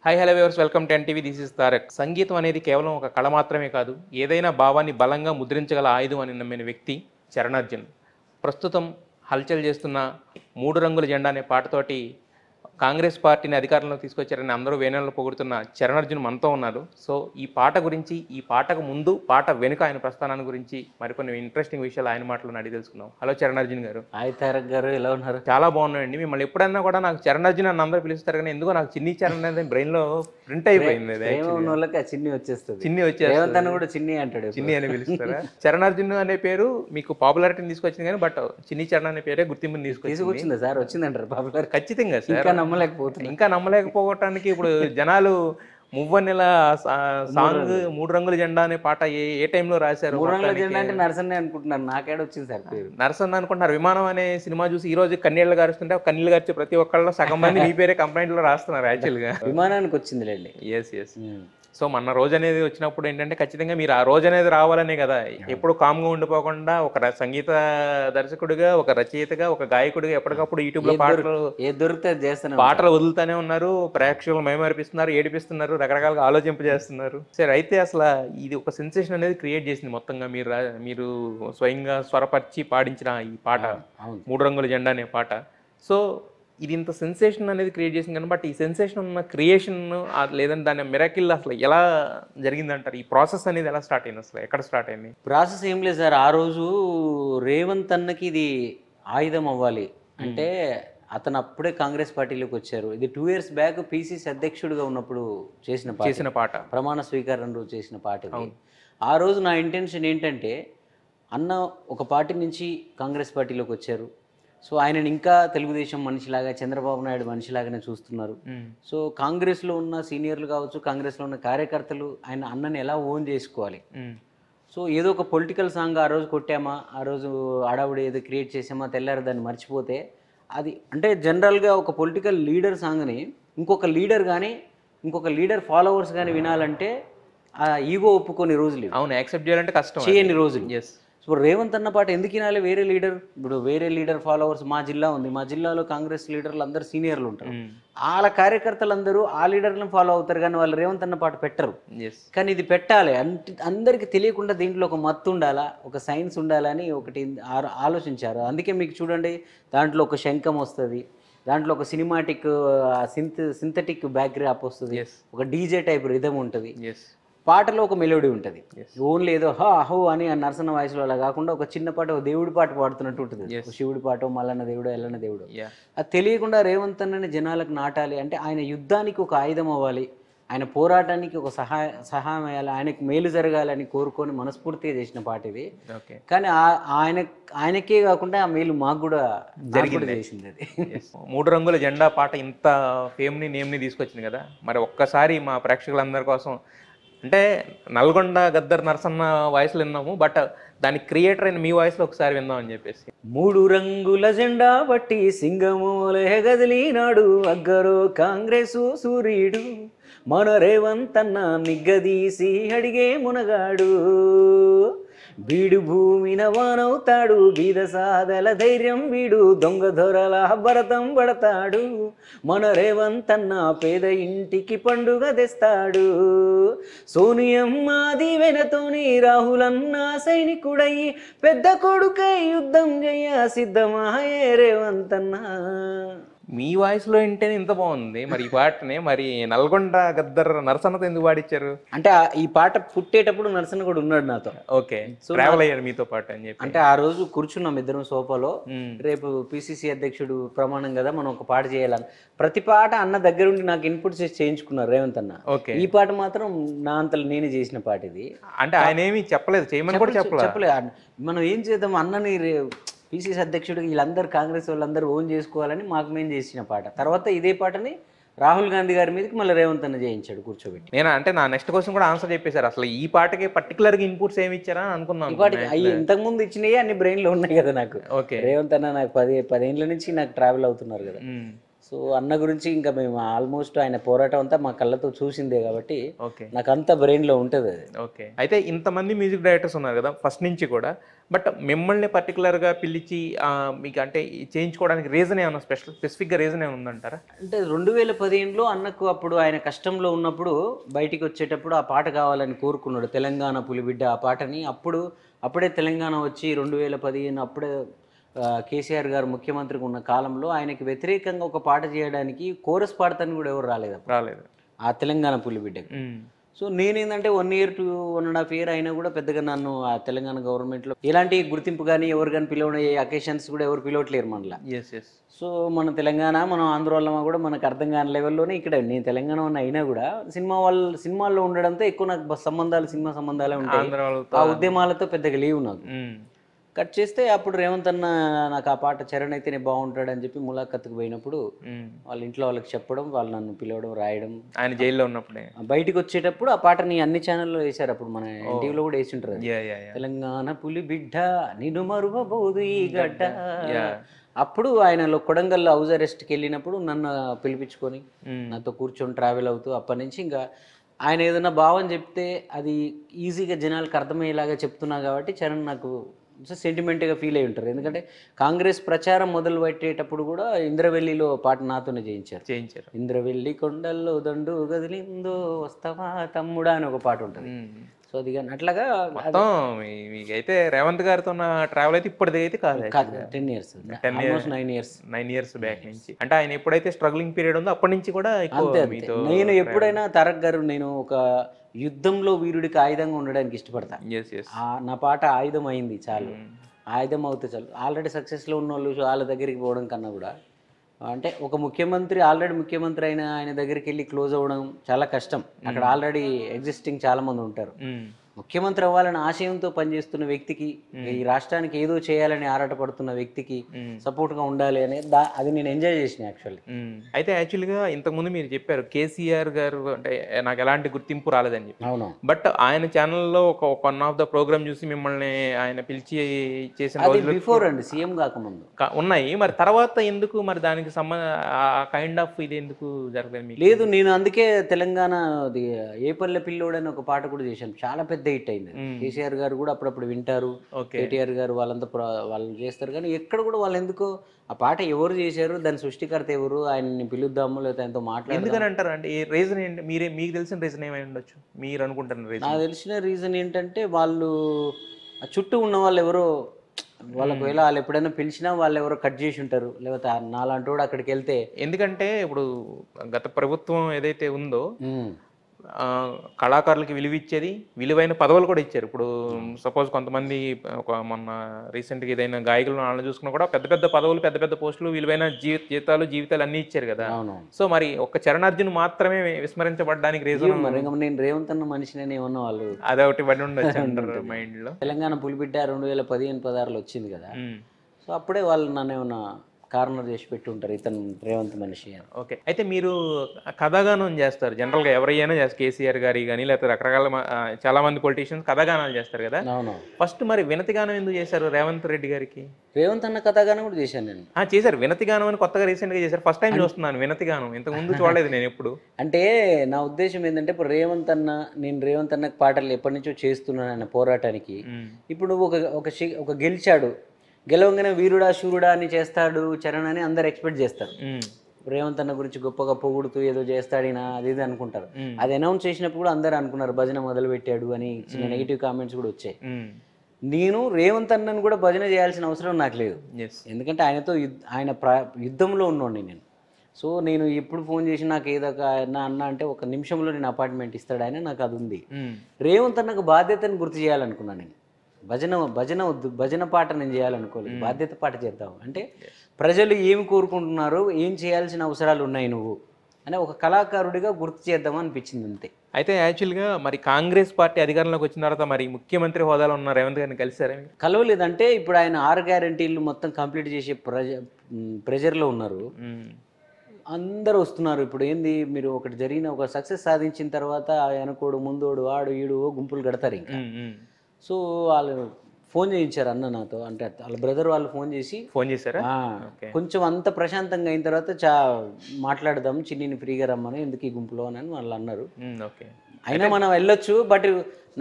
Hi hello viewers welcome to NTV this is Tarak. సంగీతం అనేది కేవలం ఒక కళ మాత్రమే కాదు, ఏదైనా భావాన్ని బలంగా ముద్రించగల ఆయుధం అని నమ్మిన వ్యక్తి చరణార్జున్. ప్రస్తుతం హల్చల్ చేస్తున్న మూడు రంగుల జెండా అనే పాటతోటి కాంగ్రెస్ పార్టీని అధికారంలోకి తీసుకొచ్చారని అందరూ వేణులను పొగుడుతున్న చరణార్జున్ మనతో ఉన్నారు. సో ఈ పాట గురించి, ఈ పాటకు ముందు పాట వెనుక ఆయన ప్రస్థానాన్ని గురించి మరికొన్ని ఇంట్రెస్టింగ్ విషయాలు ఆయన మాటలో అడిగి తెలుసుకుందాం. హలో చరణార్జున్ గారు. హాయ్ తారక్ గారు, ఎలా ఉన్నారు? చాలా బాగున్నాయండి. మిమ్మల్ని ఎప్పుడన్నా కూడా నాకు చరణార్జున్ అని అందరూ పిలుస్తారు, కానీ ఎందుకో నాకు చిన్ని చరణ్ అనేది బ్రెయిన్లో ప్రింట్ అయిపోయింది. ఉన్న వాళ్ళకి ఆ చిన్ని వచ్చేస్తుంది. చిన్ని వచ్చేస్తుంది. రేవంత్ అన్న కూడా చిన్ని అంటాడు. చిన్ని అని పిలుస్తారా? చరణార్జున్ అనే పేరు మీకు పాపులారిటీని తీసుకొచ్చింది, కానీ బట్ చిన్ని చరణ్ అనే పేరే గుర్తింపుని తీసుకొచ్చిందా సార్? వచ్చిందంటారు పాపులర్. ఖచ్చితంగా సార్. ఇంకా నమ్మలేకపోతున్నా. ఇంకా నమ్మలేకపోవటానికి ఇప్పుడు జనాలు మువ్వన్నెల సాంగ్ మూడు రంగుల జెండా అనే పాట ఏ టైంలో రాశారు? మూడు రంగుల జెండా అంటే నరసన్నే అనుకుంటున్నారు. నాకేడ వచ్చింది సార్ పేరు? నరసన్న అనుకుంటున్నారు. విమానం అనే సినిమా చూసి ఈ రోజు కన్నీళ్ళు గారుస్తుంటే కన్నీళ్ళు గారిచే ప్రతి ఒక్కళ్ళు సగం మంది మీ పేరే కంప్లైంట్ లో రాస్తున్నారు యాక్చువల్గా. విమానానికి వచ్చిందిలేండి. Yes yes. సో మన రోజు అనేది వచ్చినప్పుడు ఏంటంటే ఖచ్చితంగా మీరు ఆ రోజు అనేది రావాలనే కదా, ఎప్పుడు కామ్గా ఉండిపోకుండా ఒక సంగీత దర్శకుడిగా, ఒక రచయితగా, ఒక గాయకుడిగా ఎప్పటికప్పుడు యూట్యూబ్ లో పాటలు దొరికితే చేస్తాను, పాటలు వదులుతానే ఉన్నారు, ప్రేక్షకులు మైమరిపిస్తున్నారు, ఏడిపిస్తున్నారు, రకరకాలుగా ఆలోచింపజేస్తున్నారు. సరే, అయితే అసలు ఇది ఒక సెన్సేషన్ అనేది క్రియేట్ చేసింది మొత్తంగా మీరు స్వయంగా స్వరపరిచి పాడించిన ఈ పాట మూడు రంగుల జెండా అనే పాట. సో ఇది ఇంత సెన్సేషన్ అనేది క్రియేట్ చేసింది కానీ, బట్ ఈ సెన్సేషన్ ఉన్న క్రియేషన్ లేదంటే దాని మిరాకిల్ అసలు ఎలా జరిగిందంటారు? ఈ ప్రాసెస్ అనేది ఎలా స్టార్ట్ అయింది, అసలు ఎక్కడ స్టార్ట్ అయింది? ప్రాసెస్ ఏం లేదు సార్. ఆ రోజు రేవంత్ అన్నకి ఇది ఆయుధం అవ్వాలి అంటే, అతను అప్పుడే కాంగ్రెస్ పార్టీలోకి వచ్చారు. ఇది 2 years బ్యాక్ పిసిసి అధ్యక్షుడిగా ఉన్నప్పుడు చేసిన పాట, ప్రమాణ స్వీకారం రోజు చేసిన పాట ఇది. ఆ రోజు నా ఇంటెన్షన్ ఏంటంటే, అన్న ఒక పార్టీ నుంచి కాంగ్రెస్ పార్టీలోకి వచ్చారు. సో ఆయనని ఇంకా తెలుగుదేశం మనిషిలాగా, చంద్రబాబు నాయుడు మనిషిలాగానే చూస్తున్నారు. సో కాంగ్రెస్లో ఉన్న సీనియర్లు కావచ్చు, కాంగ్రెస్లో ఉన్న కార్యకర్తలు ఆయన అన్నని ఎలా ఓన్ చేసుకోవాలి. సో ఏదో ఒక పొలిటికల్ సాంగ్ ఆ రోజు కొట్టామా, ఆ రోజు ఆడావుడి ఏదో క్రియేట్ చేసామా, తెల్లారు దాన్ని మర్చిపోతే అది అంటే జనరల్గా ఒక పొలిటికల్ లీడర్ సాంగ్ని ఇంకొక లీడర్ కానీ, ఇంకొక లీడర్ ఫాలోవర్స్ కానీ వినాలంటే ఆ ఈగో ఒప్పుకొని రోజులు, అవును, యాక్సెప్ట్ చేయాలంటే కష్టం, చేయని రోజులు. ఎస్. సో రేవంత్ అన్న పాట ఎందుకు వినాలి? వేరే లీడర్, ఇప్పుడు వేరే లీడర్ ఫాలోవర్స్ మా జిల్లా ఉంది, మా జిల్లాలో కాంగ్రెస్ లీడర్లు అందరూ సీనియర్లు ఉంటారు, వాళ్ళ కార్యకర్తలందరూ ఆ లీడర్లను ఫాలో అవుతారు, కానీ వాళ్ళు రేవంత్ అన్న పాట పెట్టరు. కానీ ఇది పెట్టాలి అంటే అందరికి తెలియకుండా దీంట్లో ఒక మత్తు ఉండాలా, ఒక సైన్స్ ఉండాలని ఒకటి ఆలోచించారు. అందుకే మీకు చూడండి, దాంట్లో ఒక శంఖం వస్తుంది, దాంట్లో ఒక సినిమాటిక్ సింథటిక్ బ్యాక్గ్రాప్ వస్తుంది, ఒక డీజే టైప్ రిథం ఉంటుంది, పాటలో ఒక మెలోడీ ఉంటుంది. ఓన్లీ ఏదో హో అని ఆ నరసన్న వాయిస్లో అలా కాకుండా ఒక చిన్న పాట, ఒక దేవుడి పాట పాడుతున్నట్టు ఉంటుంది. శివుడి పాట, మల్లన్న దేవుడు, ఎల్లన్న దేవుడు. అది తెలియకుండా రేవంత్ అన్నని జనాలకు నాటాలి అంటే, ఆయన యుద్ధానికి ఒక ఆయుధం అవ్వాలి, ఆయన పోరాటానికి ఒక సహాయం అయ్యాలి, ఆయనకు మేలు జరగాలని కోరుకొని మనస్ఫూర్తిగా చేసిన పాట ఇది. కానీ ఆయనకే కాకుండా ఆ మేలు మాకు కూడా చేసింది అది. మూడు రంగుల జెండా పాట ఇంత ఫేమ్ని, నేమ్ని తీసుకొచ్చింది కదా, మరి ఒక్కసారి మా ప్రేక్షకులందరి కోసం, అంటే నల్గొండ గద్దర్ నరసన్న వాయిస్లో విన్నాము, బట్ దాని క్రియేటర్ అయిన మీ వాయిస్లో ఒకసారి విందాం అని చెప్పేసి. మూడు రంగుల జెండా బట్టి సింగమూలే గదిలినాడు, అగ్గరో కాంగ్రెసు సూర్యుడు, మన రేవంత్ అన్న నిగ్గదీసి అడిగే మునగాడు, బీడు భూమిన వానవుతాడు, బీద సాదల ధైర్యం వీడు, దొంగ దొరల భరతం పడతాడు, మన రేవంత్ అన్న పేద ఇంటికి పండుగ తెస్తాడు, సోనియమ్మ దీవెనతోని రాహులన్న సైనికుడయ్యి, పెద్ద కొడుకై యుద్ధం చెయ్య సిద్ధమాయే రేవంత్ అన్న. మీ వాయిస్లో వింటేనే ఇంత బాగుంది, మరి ఈ పాటని మరి నల్గొండ గద్దర్ నరసన్నతో ఎందుకు పాడించారు? అంటే ఈ పాట పుట్టేటప్పుడు నరసన్న కూడా ఉన్నాడు నాతో. ఓకే, ట్రావెల్ అయ్యారు మీతో పాటు అని చెప్పి. అంటే ఆ రోజు కూర్చున్నాం ఇద్దరం సోఫాలో, రేపు పిసిసి అధ్యక్షుడు ప్రమాణం కదా, మనం ఒక పాట చేయాలని. ప్రతి పాట అన్న దగ్గరుండి నాకు ఇన్పుట్స్ చేయించుకున్నారు రేవంత్ అన్న. ఈ పాట మాత్రం నా అంతలో నేనే చేసిన పాట ఇది. అంటే ఆయన ఏమి చెప్పలేదు, చేయమని కూడా చెప్పలేదు. మనం ఏం చేద్దాం, అన్నని పిసిసి అధ్యక్షుడు వీళ్ళందరూ కాంగ్రెస్ వాళ్ళందరూ ఓన్ చేసుకోవాలని మాకు మేము చేసిన పాట. తర్వాత ఇదే పాటని రాహుల్ గాంధీ గారి మీదకి మళ్ళీ రేవంత్ అన్న చేయించాడు కూర్చోబెట్టి. నేను అంటే నా నెక్స్ట్ క్వశ్చన్ కూడా ఆన్సర్ చెప్పేశారు. అసలు ఈ పాటకి పర్టికులర్గా ఇన్పుట్స్ ఏమి ఇచ్చారా అనుకున్నాను. ఈ పాటకి ఇంతకు ముందు ఇచ్చినవి అన్ని బ్రెయిన్లో ఉన్నాయి కదా నాకు. ఓకే, రేవంత్ అన్న నాకు 10 ఏళ్ళ నుంచి నాకు ట్రావెల్ అవుతున్నారు కదా. సో అన్న గురించి ఇంకా మేము ఆల్మోస్ట్ ఆయన పోరాటం అంతా మా కళ్ళతో చూసిందే కాబట్టి నాకు అంత బ్రెయిన్లో ఉంటుంది అది. ఓకే, అయితే ఇంతమంది మ్యూజిక్ డైరెక్టర్స్ ఉన్నారు కదా ఫస్ట్ నుంచి కూడా, బట్ మిమ్మల్ని పర్టికులర్గా పిలిచి మీకు అంటే ఈ చేయించుకోవడానికి రీజన్ ఏమైనా స్పెసిఫిక్గా రీజన్ ఏమైనా ఉందంటారా? అంటే 2015లో అన్నకు అప్పుడు ఆయన కష్టంలో ఉన్నప్పుడు బయటికి వచ్చేటప్పుడు ఆ పాట కావాలని కోరుకున్నాడు. తెలంగాణ పులిబిడ్డ ఆ పాటని. అప్పుడే తెలంగాణ వచ్చి 2015 అప్పుడే కేసీఆర్ గారు ముఖ్యమంత్రిగా ఉన్న కాలంలో ఆయనకి వ్యతిరేకంగా ఒక పాట చేయడానికి కోరస్ పాడతానికి కూడా ఎవరు రాలేదు అప్పుడు. రాలేదు. ఆ తెలంగాణ పులిబిడ్డకి. సో నేనేందంటే 1 ఇయర్ టు 1.5 ఇయర్ అయినా కూడా పెద్దగా నన్ను ఆ తెలంగాణ గవర్నమెంట్లో ఎలాంటి గుర్తింపు కానీ ఎవరు కానీ పిలవని అకేషన్స్ కూడా ఎవరు పిలవట్లేరు మనలా. Yes yes. సో మన తెలంగాణ మనం ఆంధ్రోళ్ళమా కూడా మనకు అర్థం కాని లెవెల్లోనే ఇక్కడ నేను తెలంగాణ ఉన్న అయినా కూడా సినిమాల్లో ఉండడంతో ఎక్కువ నాకు సినిమా సంబంధాలే ఉంటాయి. ఆంధ్ర వాళ్ళతో. ఆ ఉద్యమాలతో పెద్దగా లేవు నాకు. కట్ చేస్తే అప్పుడు రేవంత్ అన్న నాకు ఆ పాట చరణ్ అయితేనే బాగుంటాడు అని చెప్పి ములాఖత్తుకు పోయినప్పుడు వాళ్ళ ఇంట్లో వాళ్ళకి చెప్పడం, వాళ్ళు నన్ను పిలవడం, రాయడం. ఆయన జైల్లో ఉన్నప్పుడే బయటికి వచ్చేటప్పుడు ఆ పాటని అన్ని ఛానల్లో వేశారు. అప్పుడు మన ఎన్టీవీలో కూడా వేసి ఉంటారు. తెలంగాణ పులి బిడ్డ నిన్ను మరువబోదు ఈ గడ్డ. అప్పుడు ఆయన కొడంగల్లో హౌస్ అరెస్ట్కి వెళ్ళినప్పుడు నన్ను పిలిపించుకొని నాతో కూర్చొని ట్రావెల్ అవుతూ అప్పటి నుంచి ఇంకా ఆయన ఏదైనా భావం చెప్తే అది ఈజీగా జనాలకు అర్థమయ్యేలాగా చెప్తున్నా కాబట్టి చరణ్ నాకు సెంటిమెంట్గా ఫీల్ అయి ఉంటారు. ఎందుకంటే కాంగ్రెస్ ప్రచారం మొదలు పెట్టేటప్పుడు కూడా ఇంద్రవెల్లిలో పాట నాతోనే చేయించారు. ఇంద్రవెల్లి కొండల్లో దండు గదిలిందో వస్తావా తమ్ముడా అని ఒక పాట ఉంటుంది. సో అది కానీ అట్లాగా మొత్తం మీకైతే రేవంత్ గారితో ఉన్న ట్రావెల్ అయితే ఇప్పటిది అయితే కాదు. 10 years, ఆల్మోస్ట్ 9 years బ్యాక్ నుంచి. అంటే ఆయన ఎప్పుడైతే స్ట్రగ్లింగ్ పీరియడ్ ఉందో అప్పటి నుంచి కూడా అంతే. నేను ఎప్పుడైనా తారక్ గారు నేను ఒక యుద్ధంలో వీరుడికి ఆయుధంగా ఉండడానికి ఇష్టపడతా. నా పాట ఆయుధం అయింది చాలు, ఆయుధం అవుతే చాలు. ఆల్రెడీ సక్సెస్లో ఉన్న వాళ్ళు వాళ్ళ దగ్గరికి పోవడం కన్నా కూడా అంటే ఒక ముఖ్యమంత్రి ఆల్రెడీ ముఖ్యమంత్రి అయిన ఆయన దగ్గరికి వెళ్ళి క్లోజ్ అవ్వడం చాలా కష్టం. అక్కడ ఆల్రెడీ ఎగ్జిస్టింగ్ చాలా మంది ఉంటారు. ముఖ్యమంత్రి అవ్వాలని ఆశయంతో పనిచేస్తున్న వ్యక్తికి, ఈ రాష్ట్రానికి ఏదో చేయాలని ఆరాటపడుతున్న వ్యక్తికి సపోర్ట్ గా ఉండాలి అనేది అది నేను ఎంజాయ్ చేసిన యాక్చువల్లీ. అయితే యాక్చువల్గా ఇంతకుముందు మీరు చెప్పారు కేసీఆర్ గారు అంటే నాకు ఎలాంటి గుర్తింపు రాలేదని చెప్పి. అవును. బట్ ఆయన ఛానల్లో ఒక వన్ ఆఫ్ ద ప్రోగ్రామ్ చూసి మిమ్మల్ని ఆయన పిలిచి చేసిన బిఫోర్ అండి, సీఎం కాకముందు ఉన్నాయి. మరి తర్వాత ఎందుకు మరి దానికి కైండ్ ఆఫ్ ఇది ఎందుకు జరగలేదు? లేదు, నేను అందుకే తెలంగాణ ఏ పల్లె పిల్లోడని ఒక పాట కూడా చేశాను. చాలా పెద్ద హిట్ అయింది. కేసీఆర్ గారు కూడా అప్పుడప్పుడు వింటారు, కేటీఆర్ గారు వాళ్ళంతా వాళ్ళు చేస్తారు. కానీ ఎక్కడ కూడా వాళ్ళు ఎందుకో ఆ పాట ఎవరు చేశారు, దాని సృష్టికర్త ఎవరు, ఆయన్ని పిలుద్దాము లేకపోతే ఆయనతో మాట్లాడదాం ఎందుకని అంటారు? అంటే రీజన్ ఏంటి? మీకు తెలిసిన రీజన్ ఏమై ఉండొచ్చు, మీరు అనుకుంటున్న రీజన్? నాకు తెలిసిన రీజన్ ఏంటంటే వాళ్ళు చుట్టూ ఉన్న వాళ్ళు ఎవరో వాళ్ళకి వేళ వాళ్ళు ఎప్పుడైనా పిలిచినా వాళ్ళు ఎవరో కట్ చేసి ఉంటారు, లేకపోతే నాలాంటి వాడు అక్కడికి వెళ్తే. ఎందుకంటే ఇప్పుడు గత ప్రభుత్వం ఏదైతే ఉందో కళాకారులకి విలువ ఇచ్చేది, విలువైన పదవులు కూడా ఇచ్చారు. ఇప్పుడు సపోజ్ కొంతమంది మొన్న రీసెంట్గా ఏదైనా గాయకులు వాళ్ళని చూసుకున్నా కూడా పెద్ద పెద్ద పదవులు, పెద్ద పెద్ద పోస్టులు, విలువైన జీవితాలు అన్ని ఇచ్చారు కదా. సో మరి ఒక్క చరణార్జున్ మాత్రమే విస్మరించబడడానికి రీజన్? నేను రేవంత్ అన్న మనిషిని ఏమన్నా వాళ్ళు అదొకటి పడి ఉండొచ్చు మైండ్ లో. తెలంగాణ పులిబిడ్డ 2015-16 వచ్చింది కదా. సో అప్పుడే వాళ్ళు నన్ను ఏమన్నా కార్నర్ చేసి పెట్టి ఉంటారు, ఇతను రేవంత్ మనిషి అని. ఓకే. అయితే మీరు కథాగానం చేస్తారు జనరల్గా, ఎవరైనా చేస్తారు, కేసీఆర్ గారి కానీ లేకపోతే రకరకాల చాలా మంది పొలిటీషియన్స్ కథాగానాలు చేస్తారు కదా. అవును. ఫస్ట్ మరి వినతిగానం ఎందుకు చేశారు రేవంత్ రెడ్డి గారికి? రేవంత్ అన్న కథాగానం కూడా చేశాను నేను. చేశారు, వినతిగానం అని కొత్తగా రీసెంట్గా చేశారు. ఫస్ట్ టైం చూస్తున్నాను వినతిగానం, ఇంతకు ముందు చూడలేదు నేను ఎప్పుడు. అంటే నా ఉద్దేశం ఏంటంటే ఇప్పుడు నేను రేవంత్ అన్నకు పాటలు ఎప్పటి నుంచో చేస్తున్నాను ఆయన పోరాటానికి. ఇప్పుడు ఒక గెలిచాడు, గెలవంగానే వీరుడా శూరుడా అని చేస్తాడు చరణ్ అని అందరు ఎక్స్పెక్ట్ చేస్తారు. రేవంత్ అన్న గురించి గొప్పగా పొగుడుతూ ఏదో చేస్తాడినా అది ఇది అనుకుంటారు. అది అనౌన్స్ చేసినప్పుడు కూడా అందరు అనుకున్నారు భజన మొదలు పెట్టాడు అని. చిన్న నెగిటివ్ కామెంట్స్ కూడా వచ్చాయి. నేను రేవంత్ అన్నను కూడా భజన చేయాల్సిన అవసరం నాకు లేదు, ఎందుకంటే ఆయనతో యుద్ధంలో ఉన్నాను నేను. సో నేను ఎప్పుడు ఫోన్ చేసి నాకు ఏదో అన్న అంటే ఒక నిమిషంలో నేను అపార్ట్మెంట్ ఇస్తాడు ఆయన, నాకు అది ఉంది. రేవంత్ అన్నకు బాధ్యతను గుర్తు చేయాలనుకున్నాను నేను. భజన పాట నేను చేయాలనుకోలేదు, బాధ్యత పాట చేద్దాం అంటే ప్రజలు ఏమి కోరుకుంటున్నారు, ఏం చేయాల్సిన అవసరాలు ఉన్నాయి నువ్వు అని ఒక కళాకారుడిగా గుర్తు చేద్దాం అనిపించింది అంతే. అయితే యాక్చువల్గా మరి కాంగ్రెస్ పార్టీ అధికారంలోకి వచ్చిన తర్వాత మరి ముఖ్యమంత్రి హోదాలో ఉన్న రేవంత్ గారిని కలిసారా? కలవలేదంటే ఇప్పుడు ఆయన 6 గ్యారెంటీలు మొత్తం కంప్లీట్ చేసే ప్రెజర్లో ఉన్నారు. అందరూ వస్తున్నారు. ఇప్పుడు ఏంది, మీరు ఒకటి జరిగిన ఒక సక్సెస్ సాధించిన తర్వాత వెనకోడు ముందోడు వాడు ఈడు గుంపులు కడతారు ఇంకా. సో వాళ్ళు ఫోన్ చేయించారు అన్న నాతో, అంటే వాళ్ళ బ్రదర్ వాళ్ళు ఫోన్ చేశారా? కొంచెం అంత ప్రశాంతంగా అయిన తర్వాత మాట్లాడదాం చిన్నిని ఫ్రీగా రమ్మని, ఎందుకు ఈ గుంపులో అని వాళ్ళు అన్నారు. అయినా మనం వెళ్ళొచ్చు. బట్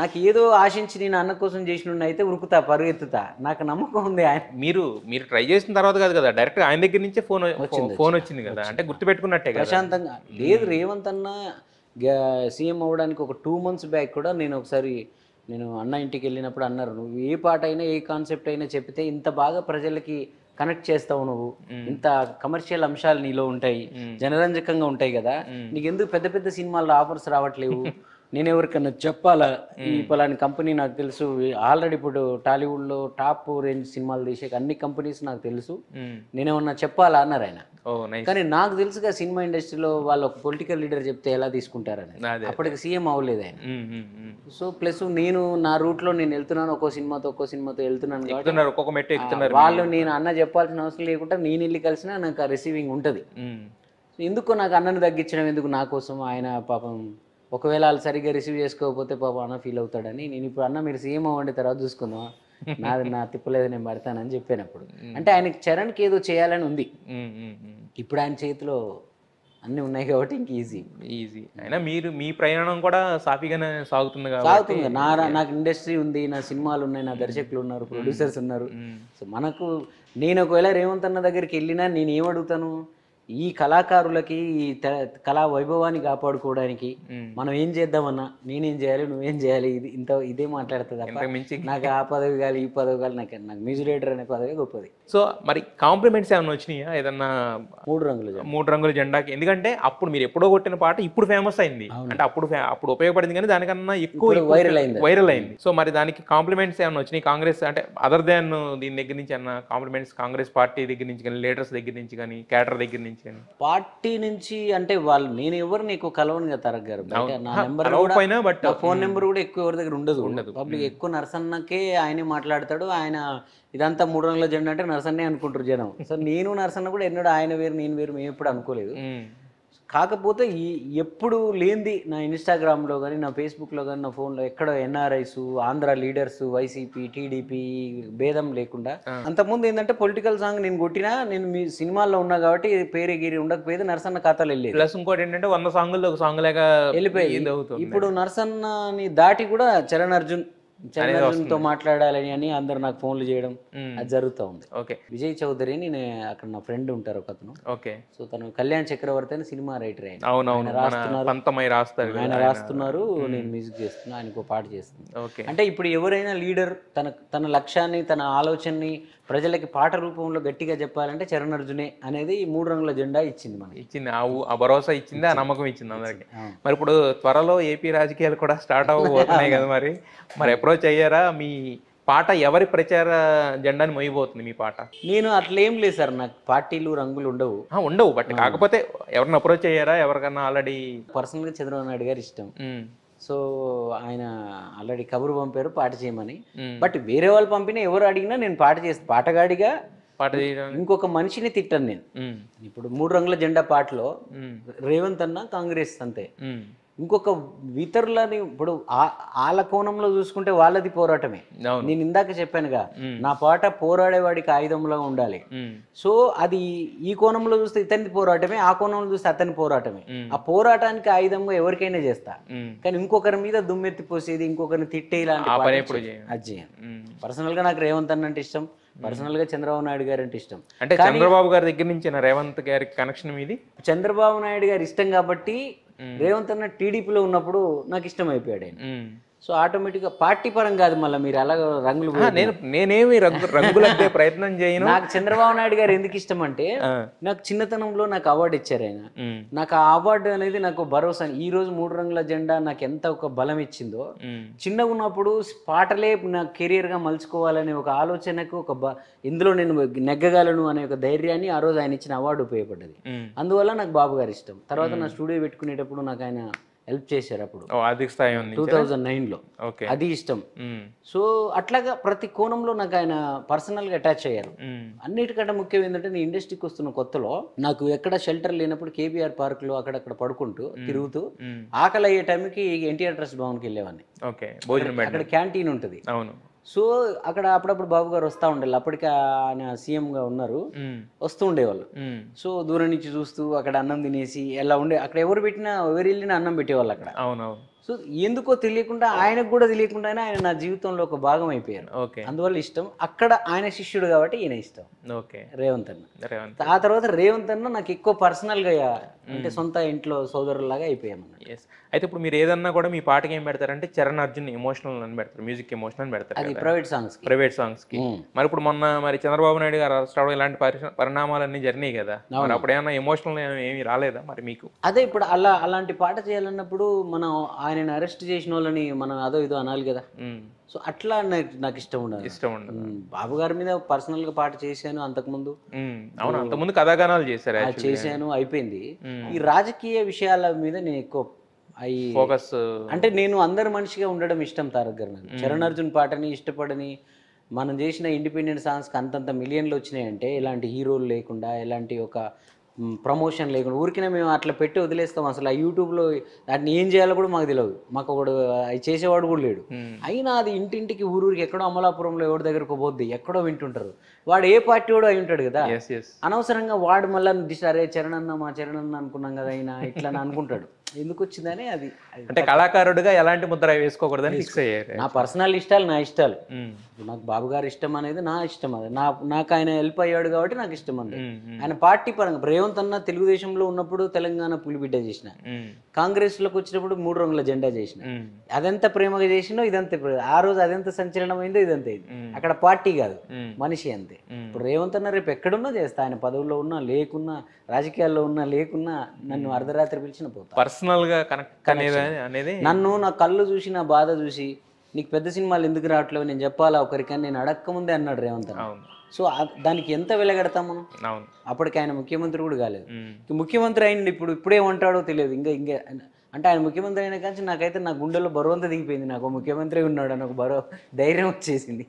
నాకు ఏదో ఆశించి నేను అన్న కోసం చేసిన అయితే ఉరుకుతా, పరుగెత్తుతా. నాకు నమ్మకం ఉంది ఆయన. మీరు మీరు ట్రై చేసిన తర్వాత కాదు కదా, డైరెక్ట్ ఆయన దగ్గర నుంచే ఫోన్ వచ్చింది కదా, అంటే గుర్తుపెట్టుకున్నట్టే కదా. ప్రశాంతంగా లేదు. రేవంత్ అన్న సీఎం అవ్వడానికి ఒక 2 months బ్యాక్ కూడా నేను ఒకసారి అన్న ఇంటికి వెళ్ళినప్పుడు అన్నారు, నువ్వు ఏ పాట అయినా ఏ కాన్సెప్ట్ అయినా చెప్తే ఇంత బాగా ప్రజలకి కనెక్ట్ చేస్తావు, నువ్వు ఇంత కమర్షియల్ అంశాలు నీలో ఉంటాయి, జనరంజకంగా ఉంటాయి కదా, నీకు ఎందుకు పెద్ద పెద్ద సినిమాల్లో ఆఫర్స్ రావట్లేవు, నేను ఎవరికన్నా చెప్పాలా, ఈ పలాని కంపెనీ నాకు తెలుసు, ఆల్రెడీ ఇప్పుడు టాలీవుడ్లో టాప్ రేంజ్ సినిమాలు తీసే అన్ని కంపెనీస్ నాకు తెలుసు, నేనేమన్నా చెప్పాలా అన్నారు ఆయన. కానీ నాకు తెలుసుగా సినిమా ఇండస్ట్రీలో వాళ్ళు ఒక పొలిటికల్ లీడర్ చెప్తే ఎలా తీసుకుంటారని. అప్పటికి సీఎం అవ్వలేదు ఆయన. సో ప్లస్ నేను నా రూట్లో నేను వెళ్తున్నాను, ఒక్కో సినిమాతో వెళ్తున్నాను కాబట్టి వాళ్ళు నేను అన్న చెప్పాల్సిన అవసరం లేకుండా నేను వెళ్ళి కలిసినా నాకు ఆ రిసీవింగ్ ఉంటుంది. ఎందుకో నాకు అన్నను తగ్గించడం ఎందుకు, నా కోసం ఆయన పాపం ఒకవేళ వాళ్ళు సరిగ్గా రిసీవ్ చేసుకోకపోతే పాపం అన్న ఫీల్ అవుతాడని నేను ఇప్పుడు అన్న మీరు సీఎం అవ్వండి తర్వాత చూసుకుందాం, నా తిప్పలేదు నేను పడతానని చెప్పినప్పుడు. అంటే ఆయనకి చరణ్కి ఏదో చేయాలని ఉంది. ఇప్పుడు ఆయన చేతిలో అన్నీ ఉన్నాయి కాబట్టి ఇంక ఈజీ. అయినా మీరు మీ ప్రయాణం కూడా సాఫీగానే సాగుతుంది. నాకు ఇండస్ట్రీ ఉంది, నా సినిమాలు ఉన్నాయి, నా దర్శకులు ఉన్నారు, ప్రొడ్యూసర్స్ ఉన్నారు. సో మనకు నేను ఒకవేళ రేవంత్ అన్న దగ్గరికి వెళ్ళినా నేను ఏమడుగుతాను, ఈ కళాకారులకి ఈ కళా వైభవాన్ని కాపాడుకోవడానికి మనం ఏం చేద్దామన్నా, నేనేం చేయాలి, నువ్వేం చేయాలి, ఇదే మాట్లాడుతుంది తప్ప నాకు ఆ పదవి కాదు ఈ పదవి కాదు, నాకు మ్యూజిక్ డైరెక్టర్ అనే పదవి గొప్పది. సో మరి కాంప్లిమెంట్స్ ఏమైనా వచ్చినాయా ఏదన్నా? 3 రంగుల జెండాకి, ఎందుకంటే అప్పుడు మీరు ఎప్పుడో కొట్టిన పాట ఇప్పుడు ఫేమస్ అయింది, అంటే అప్పుడు ఉపయోగపడింది కానీ దానికన్నా ఎక్కువ వైరల్ అయింది. సో మరి దానికి కాంప్లిమెంట్స్ ఏమైనా వచ్చినాయి కాంగ్రెస్, అంటే అదర్ దాన్ దీని దగ్గర నుంచి అన్న కాంప్లిమెంట్స్ కాంగ్రెస్ పార్టీ దగ్గర నుంచి కానీ, లీడర్స్ దగ్గర నుంచి కానీ, క్యాడర్ దగ్గర నుంచి కానీ? పార్టీ నుంచి అంటే వాళ్ళు నేను ఎవరు నీకు కలవను కదా తారక్ గారు, నా నెంబర్ ఫోన్ నెంబర్ కూడా ఎక్కువ ఎవరి దగ్గర ఉండదు. పబ్లిక్ ఎక్కువ నరసన్నకే ఆయనే మాట్లాడతాడు. ఆయన ఇదంతా 3 రంగుల జెండా అంటే నరసన్నే అనుకుంటారు జనం. సో నేను నరసన్న కూడా ఎన్నడూ ఆయన వేరు నేను వేరు మేము ఎప్పుడు అనుకోలేదు. కాకపోతే ఎప్పుడు లేనిది నా ఇన్స్టాగ్రామ్లో కానీ, నా ఫేస్బుక్లో కానీ, నా ఫోన్లో ఎక్కడ NRIs, Andhra leaders, YCP, TDP భేదం లేకుండా. అంతకుముందు ఏంటంటే పొలిటికల్ సాంగ్ నేను కొట్టినా, నేను మీ సినిమాల్లో ఉన్నా కాబట్టి పేరు గిరి ఉండకపోయేది, నరసన్న ఖాతాలు వెళ్ళేది. ప్లస్ ఇంకోటి ఏంటంటే 100 సాంగుల్లో ఒక సాంగ్ లేక వెళ్ళిపోయింది. ఇప్పుడు నరసన్నని దాటి కూడా చరణ్ అర్జున్తో మాట్లాడాలని అని అందరు నాకు ఫోన్లు చేయడం అది జరుగుతూ ఉంది. ఓకే. విజయ్ చౌదరి అని అక్కడ నా ఫ్రెండ్ ఉంటారు ఒక అతను. ఓకే. సో తను కళ్యాణ్ చక్రవర్తి అని సినిమా రైటర్ ఆయన. ఆయన రాస్తున్నారు, నేను మ్యూజిక్ చేస్తున్నా, ఆయనకు పాట చేస్తున్నాను. అంటే ఇప్పుడు ఎవరైనా లీడర్ తన లక్ష్యాన్ని, తన ఆలోచనని ప్రజలకి పాట రూపంలో గట్టిగా చెప్పాలంటే చరణ్ అర్జునే అనేది 3 రంగుల జెండా ఇచ్చింది. ఆ భరోసా ఇచ్చింది, ఆ నమ్మకం ఇచ్చింది అందరికి. మరి ఇప్పుడు త్వరలో ఏపీ రాజకీయాలు కూడా స్టార్ట్ అవ్వబోతున్నాయి కదా, మరి అప్రోచ్ అయ్యారా? మీ పాట ఎవరి ప్రచార జెండాని మోయబోతుంది మీ పాట? నేను అట్లేం లేదు సార్, నాకు పార్టీలు రంగులు ఉండవు. బట్ కాకపోతే ఎవరిని అప్రోచ్ అయ్యారా? ఎవరికన్నా ఆల్రెడీ పర్సనల్గా చంద్రబాబు నాయుడు గారు ఇష్టం. సో ఆయన ఆల్రెడీ కబురు పంపారు పాట చేయమని. బట్ వేరే వాళ్ళు పంపినా ఎవరు అడిగినా నేను పాట చేస్తాను. పాటగాడిగా ఇంకొక మనిషిని తిట్టాను నేను. ఇప్పుడు 3 రంగుల జెండా పాటలో రేవంత్ అన్న కాంగ్రెస్ అంతే. ఇంకొక ఇతరులని ఇప్పుడు వాళ్ళ కోణంలో చూసుకుంటే వాళ్ళది పోరాటమే. నేను ఇందాక చెప్పానుగా, నా పాట పోరాడేవాడికి ఆయుధంలో ఉండాలి. సో అది ఈ కోణంలో చూస్తే ఇతని పోరాటమే, ఆ కోణంలో చూస్తే అతని పోరాటమే. ఆ పోరాటానికి ఆయుధంగా ఎవరికైనా చేస్తా, కానీ ఇంకొకరి మీద దుమ్మెత్తి పోసేది, ఇంకొకరిని తిట్టే ఇలాంటి అది చేయను. పర్సనల్ గా నాకు రేవంత్ అన్న అంటే ఇష్టం, పర్సనల్ గా చంద్రబాబు నాయుడు గారు అంటే ఇష్టం. అంటే చంద్రబాబు గారి దగ్గర నుంచి రేవంత్ గారికి కనెక్షన్ మీది? చంద్రబాబు నాయుడు గారు ఇష్టం కాబట్టి రేవంత్ అన్న టీడీపీలో ఉన్నప్పుడు నాకు ఇష్టం అయిపోయాడు ఆయన. సో ఆటోమేటిక్గా పార్టీ పరం కాదు, మళ్ళీ మీరు అలా రంగులు నేనేమి రంగులద్దే ప్రయత్నం చేయను. నాకు చంద్రబాబు నాయుడు గారు ఎందుకు ఇష్టం అంటే, నాకు చిన్నతనంలో నాకు అవార్డు ఇచ్చారు ఆయన. నాకు ఆ అవార్డు అనేది నాకు భరోసా. ఈ రోజు 3 రంగుల జెండా నాకు ఎంత ఒక బలం ఇచ్చిందో, చిన్నగా ఉన్నప్పుడు పాటలే నా కెరీర్ గా మలుచుకోవాలనే ఒక ఆలోచనకు ఇందులో నేను నెగ్గగలను అనే ఒక ధైర్యాన్ని ఆ రోజు ఆయన ఇచ్చిన అవార్డు ఉపయోగపడ్డది. అందువల్ల నాకు బాబు గారు ఇష్టం. తర్వాత నా స్టూడియో పెట్టుకునేటప్పుడు నాకు ఆయన హెల్ప్ చేశారు అప్పుడు 2009లో. అది ఇష్టం. సో అట్లాగా ప్రతి కోణంలో నాకు ఆయన పర్సనల్ గా అటాచ్ అయ్యారు. అన్నిటికంటే ముఖ్యం ఏంటంటే, నేను ఇండస్ట్రీకి వస్తున్న కొత్తలో నాకు ఎక్కడ షెల్టర్ లేనప్పుడు కేబీఆర్ పార్క్ లో అక్కడక్కడ పడుకుంటూ తిరుగుతూ ఆకలి అయ్యే టైంకి ఎన్టీఆర్ ట్రస్ట్ భవన్కి వెళ్ళేవాడిని. అక్కడ క్యాంటీన్ ఉంటుంది. సో అక్కడ అప్పుడప్పుడు బాబు గారు వస్తూ ఉండేవాళ్ళు. అప్పటికి ఆయన సీఎంగా ఉన్నారు, వస్తూ ఉండేవాళ్ళు. సో దూరం నుంచి చూస్తూ అక్కడ అన్నం తినేసి ఎలా ఉండే, అక్కడ ఎవరు వెళ్ళినా అన్నం పెట్టేవాళ్ళు అక్కడ. సో ఎందుకో తెలియకుండా ఆయనకు కూడా తెలియకుండానే ఆయన నా జీవితంలో ఒక భాగం అయిపోయారు. ఓకే. అందువల్ల ఇష్టం. అక్కడ ఆయన శిష్యుడు కాబట్టి ఈయన ఇష్టం. ఓకే. రేవంత్ అన్న. రేవంత్. ఆ తర్వాత రేవంత్ అన్న నాకు ఎక్కువ పర్సనల్గా అంటే సొంత ఇంట్లో సోదరులాగా అయిపోయామన్న. ఎస్. అయితే ఇప్పుడు మీరు ఏదన్నా కూడా మీ పాటకి ఏం పెడతారంటే చరణ్ అర్జున్ ఎమోషనల్ అని పెడతారు, మ్యూజిక్ ఎమోషనల్ అని పెడతారు అది ప్రైవేట్ సాంగ్స్. ప్రైవేట్ సాంగ్స్ కి. మరి ఇప్పుడు మొన్న మరి చంద్రబాబు నాయుడు గారు అరెస్ట్ అవడం ఇలాంటి పరిణామాలన్నీ జరిగినాయి కదా, మరి అప్పుడు ఏమన్నా ఎమోషనల్ ఏమీ రాలేదా మరి మీకు? అదే ఇప్పుడు అలాంటి పాట చేయాలన్నప్పుడు మనం ఆయనని అరెస్ట్ చేసిన వాళ్ళని మనం అదో ఇదో అనాలి కదా. సో అట్లా నాకు ఇష్టం ఉండదు. బాబు గారి మీద పర్సనల్ గా పాట చేశాను అంతకుముందు. అవును, అంతకుముందు కథాగానాలు చేశాను, అయిపోయింది. ఈ రాజకీయ విషయాల మీద నేను ఎక్కువ ఫోకస్ అంటే నేను అందరి మనిషిగా ఉండడం ఇష్టం. తారక్ గారు నాకు చరణ్ అర్జున్ పాటని ఇష్టపడని మనం చేసిన ఇండిపెండెంట్ సాంగ్స్కి అంతంత మిలియన్లు వచ్చినాయంటే ఇలాంటి హీరోలు లేకుండా, ఎలాంటి ఒక ప్రమోషన్ లేకుండా ఊరికినే మేము అట్లా పెట్టి వదిలేస్తాం. అసలు ఆ యూట్యూబ్లో వాటిని ఏం చేయాలో కూడా మాకు తెలియదు. మాకు ఒకడు అది చేసేవాడు కూడా లేడు. అయినా అది ఇంటింటికి ఊరూరికి ఎక్కడో అమలాపురంలో ఎవరి దగ్గరకు పోద్ది, ఎక్కడో వింటుంటారు. వాడు ఏ పార్టీ వాడు అయి ఉంటాడు కదా, అనవసరంగా వాడు మళ్ళీ అరే చరణ్ అన్న మా చరణ్ అన్న అనుకున్నాం కదా అయినా ఇట్లా అనుకుంటాడు. ఎందుకు వచ్చిందని అది అంటే కళాకారుడిగా ఎలాంటి ముద్ర వేసుకోకూడదని ఫిక్స్ అయ్యారు. నా పర్సనల్ ఇష్టాలు నా ఇష్టాలు. నాకు బాబు గారి ఇష్టం అనేది నా ఇష్టం. అది నాకు ఆయన హెల్ప్ అయ్యాడు కాబట్టి నాకు ఇష్టం అంది. ఆయన పార్టీ పరంగా రేవంత్ అన్న తెలుగుదేశంలో ఉన్నప్పుడు తెలంగాణ పులిబిడ్డ చేసిన, కాంగ్రెస్ లోకి వచ్చినప్పుడు 3 రంగుల జెండా చేసిన. అదెంత ప్రేమగా చేసినో ఇదంతే. ఆ రోజు అదెంత సంచలనం అయిందో ఇదంతే. అక్కడ పార్టీ కాదు మనిషి అంతే. ఇప్పుడు రేవంత్ అన్న రేపు ఎక్కడున్నా చేస్తా. ఆయన పదవుల్లో ఉన్నా లేకున్నా, రాజకీయాల్లో ఉన్నా లేకున్నా నన్ను అర్ధరాత్రి పిలిచిన పోతా. పర్సనల్ గా కనెక్ట్ అనేది నన్ను నా కళ్ళు చూసి నా బాధ చూసి నీకు పెద్ద సినిమాలు ఎందుకు రావట్లేవు నేను చెప్పాలా ఒకరికని నేను అడక్క ముందే అన్నాడు రేవంత్ అన్న. సో దానికి ఎంత వెలగడతాం మనం. అప్పటికి ఆయన ముఖ్యమంత్రి కూడా కాలేదు. ముఖ్యమంత్రి అయిన ఇప్పుడేమంటాడో తెలియదు. ఇంకా అంటే ఆయన ముఖ్యమంత్రి అయిన కానీ నాకైతే నా గుండెల్లో బరువంతా దిగిపోయింది. నాకు ముఖ్యమంత్రి ఉన్నాడు అని ఒక ధైర్యం వచ్చేసింది.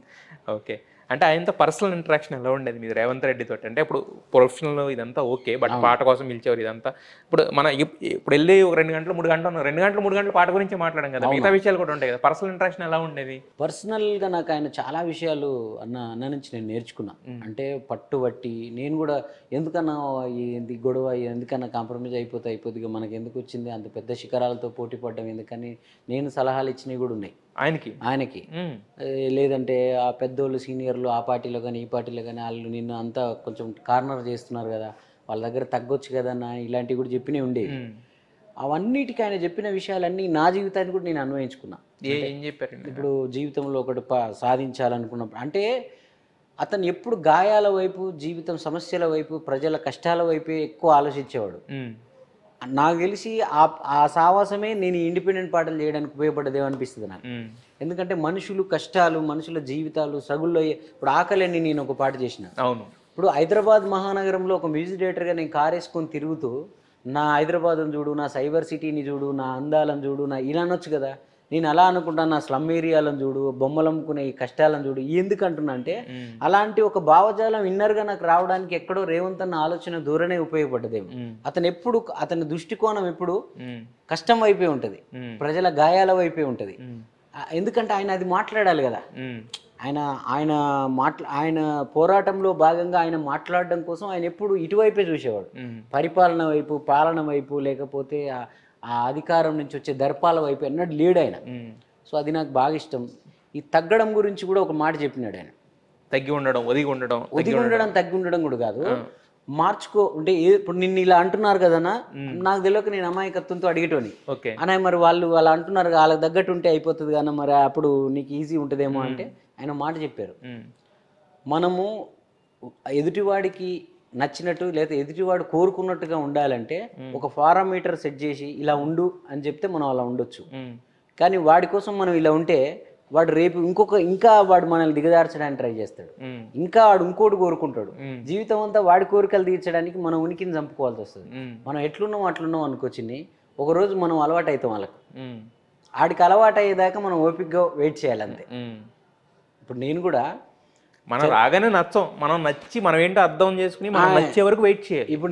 ఓకే. అంటే ఆయనతో పర్సనల్ ఇంటరాక్షన్ ఎలా ఉండేది మీరు రేవంత్ రెడ్డి తోటి? అంటే ఇప్పుడు ప్రొఫెషనల్ ఇదంతా ఓకే, బట్ పాట కోసం పిలిచేవారు ఇదంతా. ఇప్పుడు ఇప్పుడు వెళ్ళి ఒక 2 గంటలు 3 గంటలు 2 గంటలు 3 గంటలు పాట గురించి మాట్లాడడం కదా, మిగతా విషయాలు కూడా ఉంటాయి కదా. పర్సనల్ ఇంటరాక్షన్ ఎలా ఉండేది? పర్సనల్గా నాకు ఆయన చాలా విషయాలు అన్న నుంచి నేను నేర్చుకున్నా. అంటే పట్టుబట్టి నేను కూడా ఎందుకన్నా ఏంది గొడవ, ఎందుకన్నా కాంప్రమైజ్ అయిపోతుంది మనకి ఎందుకు వచ్చింది అంత పెద్ద శిఖరాలతో పోటీ పడ్డం ఎందుకని నేను సలహాలు ఇచ్చినవి కూడా ఉన్నాయి ఆయనకి. లేదంటే ఆ పెద్దోళ్ళు సీనియర్లు ఆ పార్టీలో కానీ ఈ పార్టీలో కానీ వాళ్ళు నిన్ను అంతా కొంచెం కార్నర్ చేస్తున్నారు కదా, వాళ్ళ దగ్గర తగ్గొచ్చు కదన్న, ఇలాంటివి కూడా చెప్పినవి ఉండేవి. అవన్నిటికీ ఆయన చెప్పిన విషయాలన్నీ నా జీవితాన్ని కూడా నేను అన్వయించుకున్నా. ఏం చెప్పారు? ఇప్పుడు జీవితంలో ఒకటి సాధించాలనుకున్నప్పుడు అంటే అతను ఎప్పుడు గాయాల వైపు, జీవితం సమస్యల వైపు, ప్రజల కష్టాల వైపే ఎక్కువ ఆలోచించేవాడు. నాకు తెలిసి ఆ సావాసమే నేను ఇండిపెండెంట్ పాటలు చేయడానికి ఉపయోగపడ్డదేమో అనిపిస్తుంది నాకు. ఎందుకంటే మనుషులు కష్టాలు, మనుషుల జీవితాలు సగుల్లో ఇప్పుడు ఆకలిని నేను ఒక పాట చేసిన. అవును. ఇప్పుడు హైదరాబాద్ మహానగరంలో ఒక మ్యూజిక్ డైరెక్టర్గా నేను కార్ వేసుకొని తిరుగుతూ నా హైదరాబాద్ని చూడు, నా సైబర్ సిటీని చూడు, నా అందాలను చూడు, నా ఇలా అనొచ్చు కదా. నేను అలా అనుకుంటాను, నా స్లమ్ ఏరియాలను చూడు, బొమ్మలు అమ్ముకునే ఈ కష్టాలను చూడు. ఎందుకు అంటున్నా అంటే అలాంటి ఒక భావజాలం ఇన్నర్గా నాకు రావడానికి ఎక్కడో రేవంత్ అన్న ఆలోచన ధోరణే ఉపయోగపడ్డదేమో. అతని దృష్టికోణం ఎప్పుడు కష్టం వైపే ఉంటుంది, ప్రజల గాయాల వైపే ఉంటుంది. ఎందుకంటే ఆయన అది మాట్లాడాలి కదా. ఆయన పోరాటంలో భాగంగా ఆయన మాట్లాడడం కోసం ఆయన ఎప్పుడు ఇటువైపే చూసేవాడు. పరిపాలన వైపు, పాలన వైపు, లేకపోతే ఆ అధికారం నుంచి వచ్చే దర్పాల వైపు అన్నట్టు లేడు ఆయన. సో అది నాకు బాగా ఇష్టం. ఈ తగ్గడం గురించి కూడా ఒక మాట చెప్పినాడు ఆయన. తగ్గి ఉండడం, ఒదిగి ఉండడం తగ్గి ఉండడం కూడా కాదు, మార్చుకో. అంటే ఇప్పుడు నిన్ను ఇలా అంటున్నారు కదన్నా, నాకు తెలియక నేను అమాయకత్వంతో అడిగేటోని అన్న, మరి వాళ్ళు అలా అంటున్నారు, వాళ్ళకి తగ్గట్టు ఉంటే అయిపోతుంది కానీ మరి అప్పుడు నీకు ఈజీ ఉంటుందేమో అంటే ఆయన మాట చెప్పారు. మనము ఎదుటివాడికి నచ్చినట్టు లేదా ఎదుటివాడు కోరుకున్నట్టుగా ఉండాలంటే ఒక పారామీటర్ సెట్ చేసి ఇలా ఉండు అని చెప్తే మనం అలా ఉండొచ్చు. కానీ వాడి కోసం మనం ఇలా ఉంటే వాడు రేపు ఇంకా వాడు మనల్ని దిగదార్చడానికి ట్రై చేస్తాడు. ఇంకా వాడు ఇంకోటి కోరుకుంటాడు. జీవితం అంతా వాడి కోరికలు తీర్చడానికి మనం ఉనికిని చంపుకోవాల్సి వస్తుంది. మనం ఎట్లున్నాం అట్లున్నాం అనుకోవచ్చింది, ఒకరోజు మనం అలవాటు అవుతాం వాళ్ళకు. ఆడికి అలవాటు అయ్యేదాకా మనం ఓపికగా వెయిట్ చేయాలి అంతే. ఇప్పుడు నేను కూడా మనం రాగానే నచ్చం, మనం నచ్చి మనం ఏంటో అర్థం చేసుకుని మనం నచ్చే వరకు వెయిట్ చేయాలి. ఇప్పుడు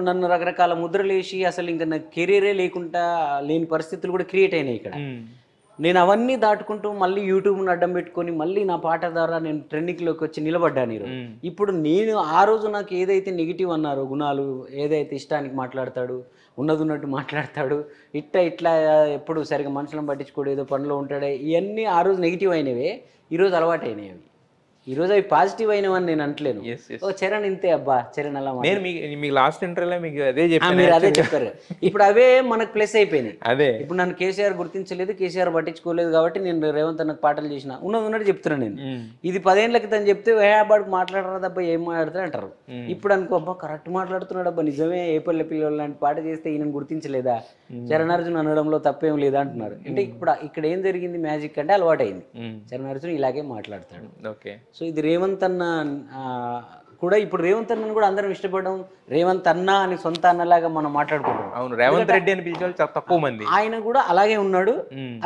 నన్ను రకరకాల ముద్రలు వేసి అసలు ఇంకా నాకు కెరీరే లేకుండా లేని పరిస్థితులు కూడా క్రియేట్ అయినాయి ఇక్కడ. నేను అవన్నీ దాటుకుంటూ మళ్ళీ యూట్యూబ్ని అడ్డం పెట్టుకొని మళ్ళీ నా పాట ద్వారా నేను ట్రెండింగ్లోకి వచ్చి నిలబడ్డాను ఈరోజు. ఇప్పుడు నేను ఆ రోజు నాకు ఏదైతే నెగిటివ్ అన్నారో గుణాలు, ఏదైతే ఇష్టానికి మాట్లాడతాడు, ఉన్నది ఉన్నట్టు మాట్లాడతాడు, ఇట్లా ఎప్పుడు సరిగా మనుషులను పట్టించుకోడు, ఏదో పనిలో ఉంటాడే, ఇవన్నీ ఆ రోజు నెగిటివ్ అయినవే ఈరోజు అలవాటు అయినాయి. అవి ఈరోజు అవి పాజిటివ్ అయినవని నేను అంటలేను. ఓ చరణ్ ఇంతే అబ్బా, చరణ్ అలా నేను మీకు లాస్ట్ ఇంటర్వ్యూలో మీకు అదే చెప్పాను. మీరు అదే చెప్పారు. ఇప్పుడు అవే మనకు ప్లస్ అయిపోయినాయి. అదే ఇప్పుడు నన్ను కేసీఆర్ గుర్తించలేదు, కేసీఆర్ పట్టించుకోలేదు కాబట్టి నేను రేవంత్ అన్నకు పాటలు చేసిన ఉన్నట్టు చెప్తున్నాను నేను. ఇది 10 ఏళ్ళ క్రితం చెప్తే బాడికి మాట్లాడరాదు అబ్బా, ఏం మాట్లాడతారు అంటారు. ఇప్పుడు అనుకో అబ్బా కరెక్ట్ మాట్లాడుతున్నాడు అబ్బా, నిజమే ఏ పల్లె పిల్లలు లాంటి పాట చేస్తే ఈయన గుర్తించలేదా, చరణార్జున్ అనడంలో తప్పేం లేదా అంటున్నారు. అంటే ఇక్కడ ఏం జరిగింది, మ్యాజిక్ అంటే అలవాటు అయింది. చరణార్జున్ ఇలాగే మాట్లాడతాడు. ఓకే. సో ఇది రేవంత్ అన్న కూడా, ఇప్పుడు రేవంత్ అన్నను కూడా అందరం ఇష్టపడడం, రేవంత్ అన్న అని సొంత అన్నలాగా మనం మాట్లాడుకుంటాం. అవును, రేవంత్ రెడ్డి అని పిలిచే వాళ్ళు చాలా తక్కువ మంది. ఆయన కూడా అలాగే ఉన్నాడు,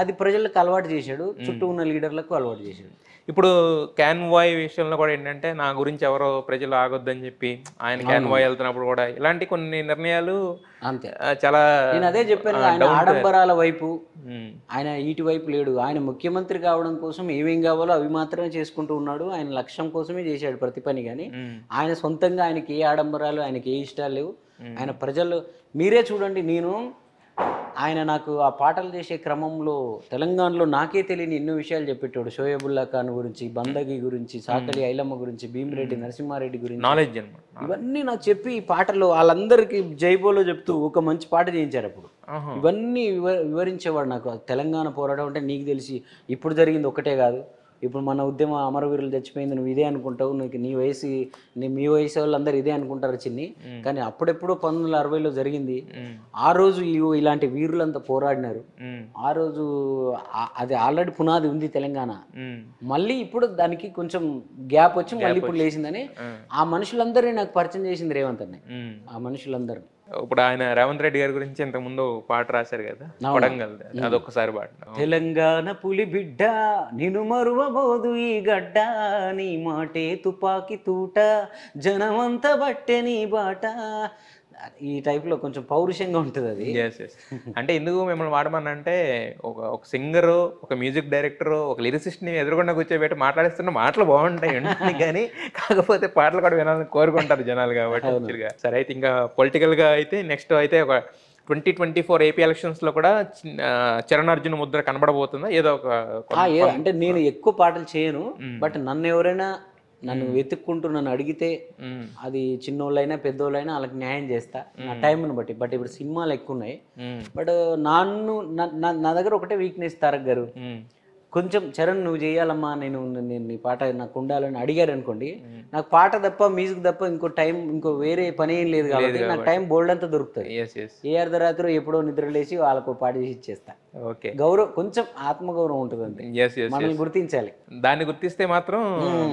అది ప్రజలకు అలవాటు చేశాడు, చుట్టూ ఉన్న లీడర్లకు అలవాటు చేశాడు. ఇప్పుడు క్యాన్వాయ్ విషయంలో కూడా ఏంటంటే నా గురించి ఎవరో ప్రజలు ఆగొద్దని చెప్పి ఆయన క్యాన్వాయ్ వెళ్తున్నప్పుడు కూడా ఇలాంటి కొన్ని నిర్ణయాలు అంతే చాలా, నేను అదే చెప్పాను. ఆయన ఆడంబరాల వైపు ఆయన ఈటి వైపు లేడు. ఆయన ముఖ్యమంత్రి కావడం కోసం ఏమేం కావాలో అవి మాత్రమే చేసుకుంటూ ఉన్నాడు. ఆయన లక్ష్యం కోసమే చేశాడు ప్రతి పని. కానీ ఆయన సొంతంగా ఆయనకి ఏ ఆడంబరాలు, ఆయనకి ఏ ఇష్టాలు లేవు. ఆయన ప్రజలు మీరే చూడండి, ఆయన నాకు ఆ పాటలు చేసే క్రమంలో తెలంగాణలో నాకే తెలియని ఎన్నో విషయాలు చెప్పేటోడు. షోయబుల్లా ఖాన్ గురించి, బందగి గురించి, సాకలి ఐలమ్మ గురించి, భీమిరెడ్డి నరసింహారెడ్డి గురించి, నాలెడ్జ్ ఇవన్నీ నాకు చెప్పి ఈ పాటలు వాళ్ళందరికీ జైబోలో చెప్తూ ఒక మంచి పాట చేయించారు. అప్పుడు ఇవన్నీ వివరించేవాడు నాకు. తెలంగాణ పోరాటం అంటే నీకు తెలిసి ఇప్పుడు జరిగింది ఒకటే కాదు, ఇప్పుడు మన ఉద్యమ అమరవీరులు చచ్చిపోయింది నువ్వు ఇదే అనుకుంటావు, మీ వయసు వాళ్ళందరూ ఇదే అనుకుంటారు చిన్ని, కానీ అప్పుడెప్పుడో 1960లో జరిగింది. ఆ రోజు ఇలాంటి వీరులంతా పోరాడినారు. ఆ రోజు అది ఆల్రెడీ పునాది ఉంది తెలంగాణ. మళ్ళీ ఇప్పుడు దానికి కొంచెం గ్యాప్ వచ్చి మళ్ళీ ఇప్పుడు లేచిందని ఆ మనుషులందరినీ నాకు పరిచయం చేసింది రేవంత్ అన్న. ఆ మనుషులందరూ ఇప్పుడు ఆయన రేవంత్ రెడ్డి గారి గురించి ఇంతకు ముందు పాట రాశారు కదా, కొడంగల్, అదొక్కసారి పాట. తెలంగాణ పులి బిడ్డ నిన్ను మరువబోదు ఈ గడ్డ, నీ మాటే తుపాకి తూట, జనమంతా బట్టే నీ బాట. ఈ టైప్లో కొంచెం పౌరుషంగా ఉంటుంది అది. అంటే ఎందుకు మిమ్మల్ని వాడమనంటే ఒక సింగరు, ఒక మ్యూజిక్ డైరెక్టరు, ఒక లిరిసిస్ట్ని ఎదురుకుండా కూర్చోబెట్టి మాట్లాడిస్తున్న మాటలు బాగుంటాయి కానీ కాకపోతే పాటలు కూడా వినాలని కోరుకుంటారు జనాలు కాబట్టి. సరే, అయితే ఇంకా పొలిటికల్గా అయితే నెక్స్ట్ అయితే ఒక 2024 ఏపీ ఎలక్షన్స్లో కూడా చరణార్జున ముద్ర కనబడబోతుందా? ఏదో ఒక అంటే నేను ఎక్కువ పాటలు చేయను, బట్ నన్ను వెతుక్కుంటూ నన్ను అడిగితే అది చిన్నోళ్ళైనా పెద్దోళ్ళైనా వాళ్ళకి న్యాయం చేస్తా నా టైంను బట్టి. బట్ ఇప్పుడు సినిమాలు ఎక్కువ ఉన్నాయి. బట్ నా దగ్గర ఒకటే వీక్నెస్, తారక్ గారు కొంచెం చరణ్ నువ్వు చేయాలమ్మా, నేను నీ పాట నాకు ఉండాలని అడిగారు అనుకోండి, నాకు పాట తప్ప మ్యూజిక్ తప్ప ఇంకో వేరే పని ఏం లేదు కాబట్టి నాకు టైం బోల్డ్ అంతా దొరుకుతుంది. ఏ అర్ధరాత్రి ఎప్పుడో నిద్ర లేచి వాళ్ళకు పాట చేసి ఇచ్చేస్తా. గౌరవం, కొంచెం ఆత్మగౌరవం ఉంటుంది అంతే, మనల్ని గుర్తించాలి. దాన్ని గుర్తిస్తే మాత్రం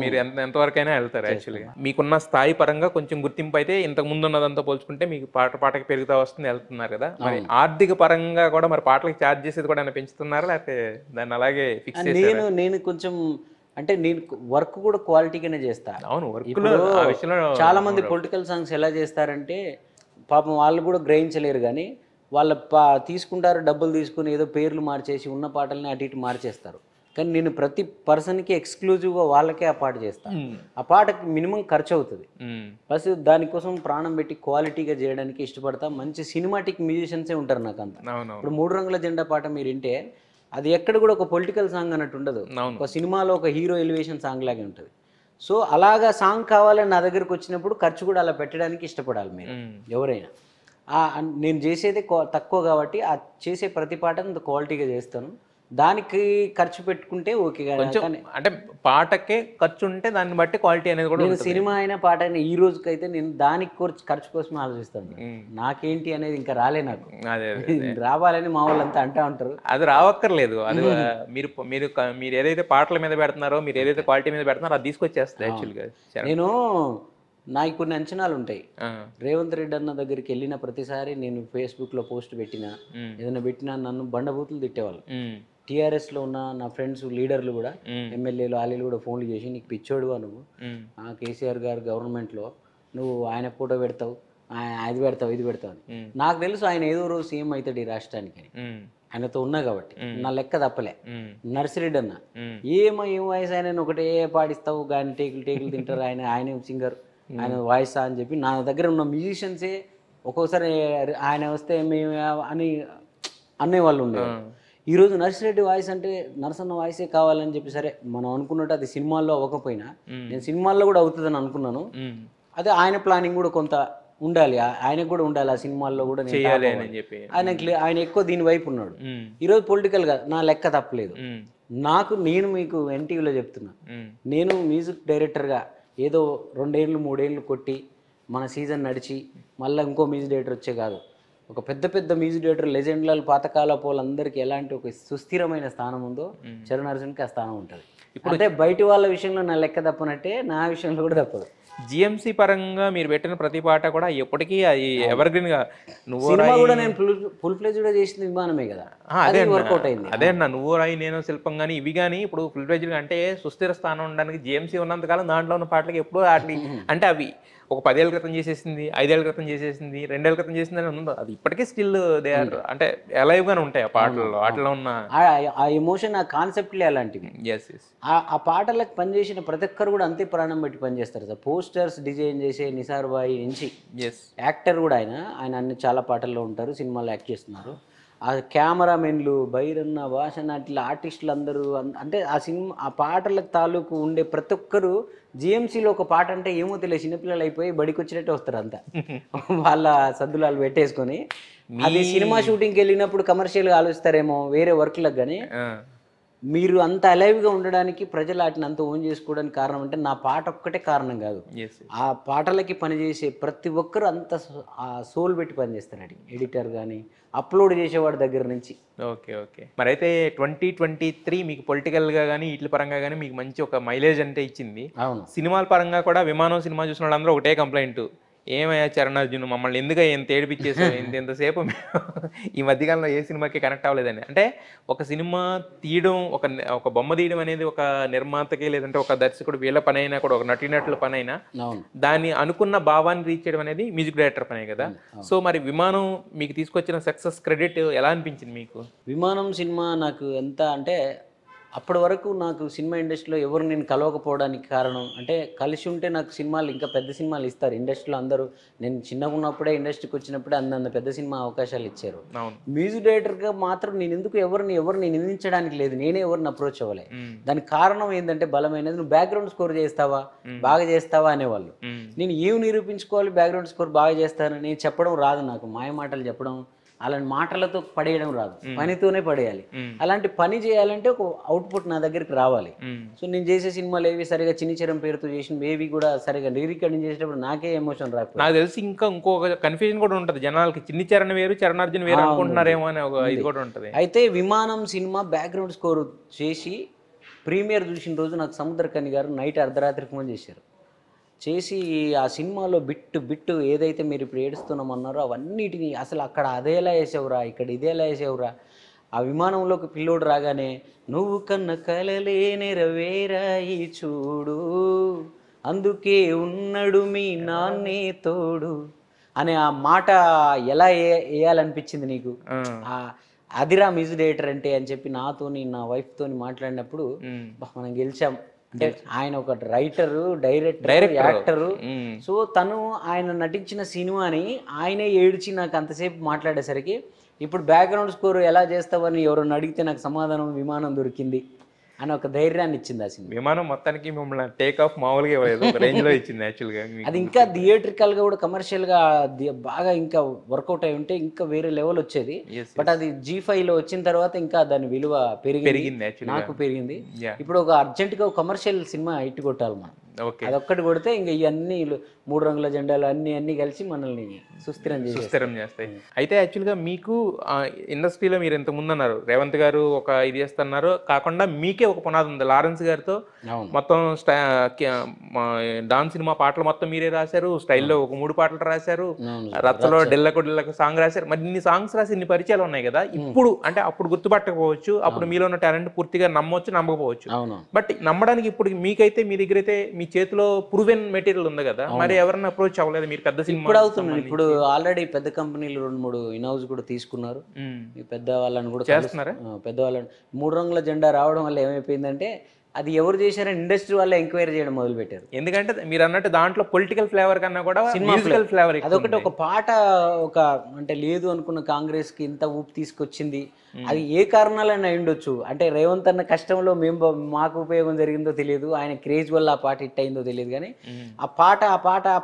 మీరు ఎంతవరకైనా వెళ్తారు. యాక్చువల్గా మీకున్న స్థాయి పరంగా కొంచెం గుర్తింపు అయితే ఇంతకు ముందు ఉన్నదంతా పోల్చుకుంటే మీకు పాటకి పెరుగుతా వస్తుంది, వెళ్తున్నారు కదా. మరి ఆర్థిక పరంగా కూడా మరి పాటలకు ఛార్జ్ చేసేది కూడా పెంచుతున్నారా, లేకపోతే దాన్ని అలాగే ఫిక్స్ చేస్తారా? నేను కొంచెం అంటే నేను వర్క్ కూడా క్వాలిటీగానే చేస్తా. అవును, చాలా మంది పొలిటికల్ సాంగ్స్ ఎలా చేస్తారంటే పాపం వాళ్ళు కూడా గ్రహించలేరు, కానీ వాళ్ళ తీసుకుంటారు, డబ్బులు తీసుకుని ఏదో పేర్లు మార్చేసి ఉన్న పాటల్ని అటు ఇటు మార్చేస్తారు. కానీ నేను ప్రతి పర్సన్కి ఎక్స్క్లూజివ్గా వాళ్ళకే ఆ పాట చేస్తాను. ఆ పాటకి మినిమం ఖర్చు అవుతుంది, ప్లస్ దానికోసం ప్రాణం పెట్టి క్వాలిటీగా చేయడానికి ఇష్టపడతా. మంచి సినిమాటిక్ మ్యూజిషియన్సే ఉంటారు నాకు అంతా. ఇప్పుడు 3 రంగుల జెండా పాట మీరు వింటే అది ఎక్కడ కూడా ఒక పొలిటికల్ సాంగ్ అన్నట్టు ఉండదు, ఒక సినిమాలో ఒక హీరో ఎలివేషన్ సాంగ్ లాగే ఉంటుంది. సో అలాగా సాంగ్ కావాలని నా దగ్గరకు వచ్చినప్పుడు ఖర్చు కూడా అలా పెట్టడానికి ఇష్టపడాలి మీరు ఎవరైనా. నేను చేసేది తక్కువ కాబట్టి ఆ చేసే ప్రతి పాటను క్వాలిటీగా చేస్తాను. దానికి ఖర్చు పెట్టుకుంటే ఓకే, అంటే పాటకే ఖర్చు ఉంటే దాన్ని బట్టి క్వాలిటీ అనేది కూడా. నేను సినిమా అయినా పాట అయినా ఈ రోజుకైతే నేను దానికి ఖర్చు కోసం ఆలోచిస్తాను. నాకేంటి అనేది ఇంకా రాలే, నాకు రావాలని మా వాళ్ళంతా అంటా ఉంటారు. అది రావక్కర్లేదు, అది మీరు ఏదైతే పాటల మీద పెడుతున్నారో, మీరు ఏదైతే క్వాలిటీ మీద పెడుతున్నారో అది తీసుకొచ్చేస్తుంది యాక్చువల్గా. నేను నాకు కొన్ని అంచనాలు ఉంటాయి. రేవంత్ రెడ్డి అన్న దగ్గరికి వెళ్ళిన ప్రతిసారి నేను ఫేస్బుక్లో పోస్ట్ పెట్టినా, ఏదైనా పెట్టినా నన్ను బండబూతులు తిట్టేవాళ్ళు. టీఆర్ఎస్లో ఉన్న నా ఫ్రెండ్స్ లీడర్లు కూడా, ఎమ్మెల్యేలు వాళ్ళు కూడా ఫోన్లు చేసి నీకు పిచ్చోడువా నువ్వు, కేసీఆర్ గారు గవర్నమెంట్లో నువ్వు ఆయన ఫోటో పెడతావు, అది పెడతావు, ఇది పెడతావు అని. నాకు తెలుసు ఆయన ఏదో రోజు సీఎం అవుతాడు ఈ రాష్ట్రానికి అని, ఆయనతో ఉన్నా కాబట్టి నా లెక్క తప్పలే. నర్సిరెడ్డి అన్న మ్మ్. ఏం వాయిస్ ఆయన ఒకటే పాడిస్తావు కానీ టేకులు తింటారు, ఆయన సింగర్, ఆయన వాయిస్ అని చెప్పి నా దగ్గర ఉన్న మ్యూజిషియన్సే ఒక్కోసారి ఆయన వస్తే మేము అని అనేవాళ్ళు ఉండేవారు. ఈరోజు నర్సిరెడ్డి వాయిస్ అంటే నరసన్న వాయిసే కావాలని చెప్పి, సరే మనం అనుకున్నట్టు అది సినిమాల్లో అవ్వకపోయినా నేను సినిమాల్లో కూడా అవుతుందని అనుకున్నాను. అదే ఆయన ప్లానింగ్ కూడా కొంత ఉండాలి, ఆయనకు కూడా ఉండాలి, ఆ సినిమాల్లో కూడా నేను చేయాలి top అని అవ్వాలి. చెప్పి ఆయన ఎక్కువ దీని వైపు ఉన్నాడు. ఈరోజు పొలిటికల్గా నా లెక్క తప్పలేదు. నేను మీకు ఎన్టీవీలో చెప్తున్నా, నేను మ్యూజిక్ డైరెక్టర్గా ఏదో 2 ఏళ్ళు 3 ఏళ్ళు కొట్టి మన సీజన్ నడిచి మళ్ళీ ఇంకో మ్యూజిక్ డైరెక్టర్ వచ్చే కాదు, ఒక పెద్ద మ్యూజిక్ డైరెక్టర్ లెజెండ్ల పాతకాల పోలందరికీ ఎలాంటి ఒక సుస్థిరమైన స్థానం ఉందో చరణ్ అర్జున్కి ఆ స్థానం ఉంటుంది. ఇప్పుడు అంటే బయటి వాళ్ళ విషయంలో నా లెక్క తప్పనట్టే నా విషయంలో కూడా తప్పదు. జిఎంసి పరంగా మీరు పెట్టిన ప్రతి పాట కూడా ఎప్పటికీ అది ఎవర్ గ్రీన్ గా నువ్వు సినిమా కూడా నేను ఫుల్ ఫ్లెజ్ కూడా చేసింది విమానమే కదా, అదే వర్కౌట్ అయింది. అదే అన్న నువ్వు రాయి నేను శిల్పం కానీ ఇవి కానీ ఇప్పుడు ఫుల్ ఫ్లెజ్ అంటే సుస్థిర స్థానం ఉండడానికి జిఎంసి ఉన్నంతకాలం దాంట్లో ఉన్న పాటలకి ఎప్పుడూ వాటి అంటే అవి ఒక 10 ఏళ్ళ క్రితం చేసేసింది, 5 ఏళ్ళ క్రితం చేసేసింది, 2 ఏళ్ళ క్రితం చేసింది అని ఉండదు. అది ఇప్పటికీ స్టిల్ దే ఆర్ అంటే అలైవ్ గానే ఉంటాయి ఆ పాటల్లో, వాటిలో ఉన్న ఆ ఎమోషన్, ఆ కాన్సెప్ట్లే అలాంటివి. ఆ పాటలకు పనిచేసిన ప్రతి ఒక్కరు కూడా అంతే ప్రాణం పెట్టి పనిచేస్తారు సార్. పోస్టర్స్ డిజైన్ చేసే నిసార్ బాయ్ నుంచి యాక్టర్ కూడా ఆయన అన్ని చాలా పాటల్లో ఉంటారు, సినిమాలో యాక్ట్ చేస్తున్నారు. ఆ కెమెరామెన్లు, బైరన్న, వాసన, ఇట్లా ఆర్టిస్టులు అందరూ అంటే ఆ పాటల తాలూకు ఉండే ప్రతి ఒక్కరు జిఎంసీలో ఒక పాట అంటే ఏమో తెలియదు, చిన్నపిల్లలు అయిపోయి బడికి వచ్చినట్టే వస్తారు అంతా వాళ్ళ సద్దులాలు పెట్టేసుకొని. అది సినిమా షూటింగ్కి వెళ్ళినప్పుడు కమర్షియల్గా ఆలోచిస్తారేమో వేరే వర్క్లకు, కానీ మీరు అంత అలైవ్గా ఉండడానికి ప్రజలు వాటిని అంత ఓన్ చేసుకోవడానికి కారణం అంటే నా పాట ఒక్కటే కారణం కాదు, ఆ పాటలకి పనిచేసే ప్రతి ఒక్కరు అంత ఆ సోల్ పెట్టి పనిచేస్తారు. ఎడిటర్ కానీ అప్లోడ్ చేసేవాడి దగ్గర నుంచి. ఓకే మరి అయితే 2023 మీకు పొలిటికల్గా కానీ వీటి పరంగా కానీ మీకు మంచి ఒక మైలేజ్ అంటే ఇచ్చింది. అవును, సినిమాల పరంగా కూడా విమానం సినిమా చూసిన వాళ్ళందరూ ఒకటే కంప్లైంట్, ఏమయ్యా చరణ్ అర్జున్ మమ్మల్ని ఎందుకు ఎంత ఏడిపించేసావు, ఎంతసేపు ఈ మధ్యకాలంలో ఏ సినిమాకి కనెక్ట్ అవ్వలేదని. అంటే ఒక సినిమా తీయడం, ఒక బొమ్మ తీయడం అనేది ఒక నిర్మాతకి లేదంటే ఒక దర్శకుడు వీళ్ళ పని అయినా కూడా, ఒక నటీనటుల పని అయినా దాన్ని అనుకున్న భావాన్ని రీచ్ చేయడం అనేది మ్యూజిక్ డైరెక్టర్ పనే కదా. సో మరి విమానం మీకు తీసుకొచ్చిన సక్సెస్ క్రెడిట్ ఎలా అనిపించింది మీకు? విమానం సినిమా నాకు ఎంత అంటే అప్పటి వరకు నాకు సినిమా ఇండస్ట్రీలో ఎవరు నేను కలవకపోవడానికి కారణం అంటే, కలిసి ఉంటే నాకు సినిమాలు ఇంకా పెద్ద సినిమాలు ఇస్తారు ఇండస్ట్రీలో అందరూ. నేను చిన్నగా ఉన్నప్పుడే ఇండస్ట్రీకి వచ్చినప్పుడే అంత పెద్ద సినిమా అవకాశాలు ఇచ్చారు. మ్యూజిక్ డైరెక్టర్గా మాత్రం నేను ఎందుకు ఎవరిని నిందించడానికి లేదు, నేనే ఎవరిని అప్రోచ్ అవ్వలే. దానికి కారణం ఏంటంటే బలమైనది, నువ్వు బ్యాక్గ్రౌండ్ స్కోర్ చేస్తావా, బాగా చేస్తావా అనేవాళ్ళు. నేను ఏమి నిరూపించుకోవాలి, బ్యాక్గ్రౌండ్ స్కోర్ బాగా చేస్తానని చెప్పడం రాదు నాకు, మాయ మాటలు చెప్పడం, అలాంటి మాటలతో పడేయడం రాదు, పనితోనే పడేయాలి. అలాంటి పని చేయాలంటే ఒక అవుట్పుట్ నా దగ్గరికి రావాలి. సో నేను చేసే సినిమాలు ఏవి సరిగా చిన్నిచరం పేరుతో చేసిన ఏవి కూడా సరిగా రికార్డింగ్ చేసేటప్పుడు నాకే ఎమోషన్ రాదు. నాకు తెలిసి ఇంకొక కన్ఫ్యూజన్ కూడా ఉంటుంది జనాలకి, చిన్ని చరణ్ వేరు చరణార్జున్ వేరు అనుకుంటున్నారేమో అని ఒక ఇది కూడా ఉంటుంది. అయితే విమానం సినిమా బ్యాక్గ్రౌండ్ స్కోర్ చేసి ప్రీమియర్ చూసిన రోజు నాకు సముద్రకని గారు నైట్ అర్ధరాత్రికి ఫోన్ చేసి ఆ సినిమాలో బిట్టు ఏదైతే మీరు ఇప్పుడు ఏడుస్తున్నామన్నారో అవన్నిటిని అసలు అక్కడ అదేలా వేసావురా, ఇక్కడ ఇదేలా వేసావురా. ఆ విమానంలోకి పిల్లోడు రాగానే నువ్వు కన్న కలలే నెరవేరాయి చూడు, అందుకే ఉన్నాడు మీ నాన్నే తోడు అనే ఆ మాట ఎలా వేయాలనిపించింది నీకు? అదిరా మ్యూజిక్ డైరెక్టర్ అంటే అని చెప్పి నాతోని నా వైఫ్తోని మాట్లాడినప్పుడు మనం గెలిచాం. అంటే ఆయన ఒక రైటరు, డైరెక్టర్, యాక్టరు. సో తను ఆయన నటించిన సినిమాని ఆయనే ఏడ్చి నాకు అంతసేపు మాట్లాడేసరికి ఇప్పుడు బ్యాక్గ్రౌండ్ స్కోర్ ఎలా చేస్తావని ఎవరైనా అడిగితే నాకు సమాధానం విమానం దొరికింది అని ఒక ధైర్యాన్ని ఇచ్చింది ఆ సినిమా. విమానం మొత్తానికి మిమ్మల్ని టేక్ ఆఫ్ మామూలుగా రేంజ్ లో ఇచ్చింది యాక్చువల్గా. అది ఇంకా థియేట్రికల్గా కూడా కమర్షియల్గా బాగా ఇంకా వర్కౌట్ అయి ఉంటే ఇంకా వేరే లెవెల్ వచ్చేది. బట్ అది G5లో వచ్చిన తర్వాత ఇంకా దాని విలువ పెరిగింది, నాకు పెరిగింది. ఇప్పుడు ఒక అర్జెంట్గా ఒక కమర్షియల్ సినిమా హిట్ కొట్టాలి మనం, అదొక్కటి కొడితే ఇంకా ఇవన్నీ 3 రంగుల జెండాలు అన్ని కలిసి మనల్ని సుస్థిరం చేస్తాయి. అయితే యాక్చువల్గా మీకు ఇండస్ట్రీలో మీరు ఇంత ముందు అన్నారు రేవంత్ గారు ఒక ఇది చేస్తున్నారు కాకుండా మీకే ఒక పునాది ఉంది. లారెన్స్ గారితో మొత్తం డాన్స్ సినిమా పాటలు మొత్తం మీరే రాశారు, స్టైల్లో ఒక 3 పాటలు రాశారు, రచ్చలో డెల్లకు సాంగ్ రాశారు. మరి ఇన్ని సాంగ్స్ రాసి ఇన్ని పరిచయాలు ఉన్నాయి కదా. ఇప్పుడు అంటే అప్పుడు గుర్తుపట్టకపోవచ్చు, అప్పుడు మీలో ఉన్న టాలెంట్ పూర్తిగా నమ్మవచ్చు నమ్మకపోవచ్చు. బట్ నమ్మడానికి ఇప్పుడు మీకైతే మీ దగ్గర అయితే మీ చేతిలో ప్రూవెన్ మెటీరియల్ ఉంది కదా, మరి ఎవరన్నా అప్రోచ్ అవ్వలేదు మీరు పెద్ద సినిమా ఇప్పుడు అవుతున్నాను. ఇప్పుడు ఆల్రెడీ పెద్ద కంపెనీలు 2-3 ఇన్హౌస్ కూడా తీసుకున్నారు. ఈ పెద్ద వాళ్ళని కూడా చేస్తున్నారా? పెద్దవాళ్ళని 3 రంగుల జెండా రావడం వల్ల ఏమైపోయిందంటే అది ఎవరు చేశారని ఇండస్ట్రీ వాళ్ళే ఎంక్వైరీ చేయడం మొదలు పెట్టారు. ఎందుకంటే మీరు అన్నట్టు దాంట్లో పొలిటికల్ ఫ్లేవర్ కన్నా కూడా మ్యూజికల్ ఫ్లేవర్. అదొకటి ఒక పాట ఒక అంటే లేదు అనుకున్న కాంగ్రెస్ కి ఇంత ఊపు తీసుకొచ్చింది. అది ఏ కారణాలైనా ఉండొచ్చు. అంటే రేవంత్ అన్న కష్టంలో మాకు ఉపయోగం జరిగిందో తెలియదు, ఆయన క్రేజ్ వల్ల ఆ పాట హిట్ అయిందో తెలియదు, కానీ ఆ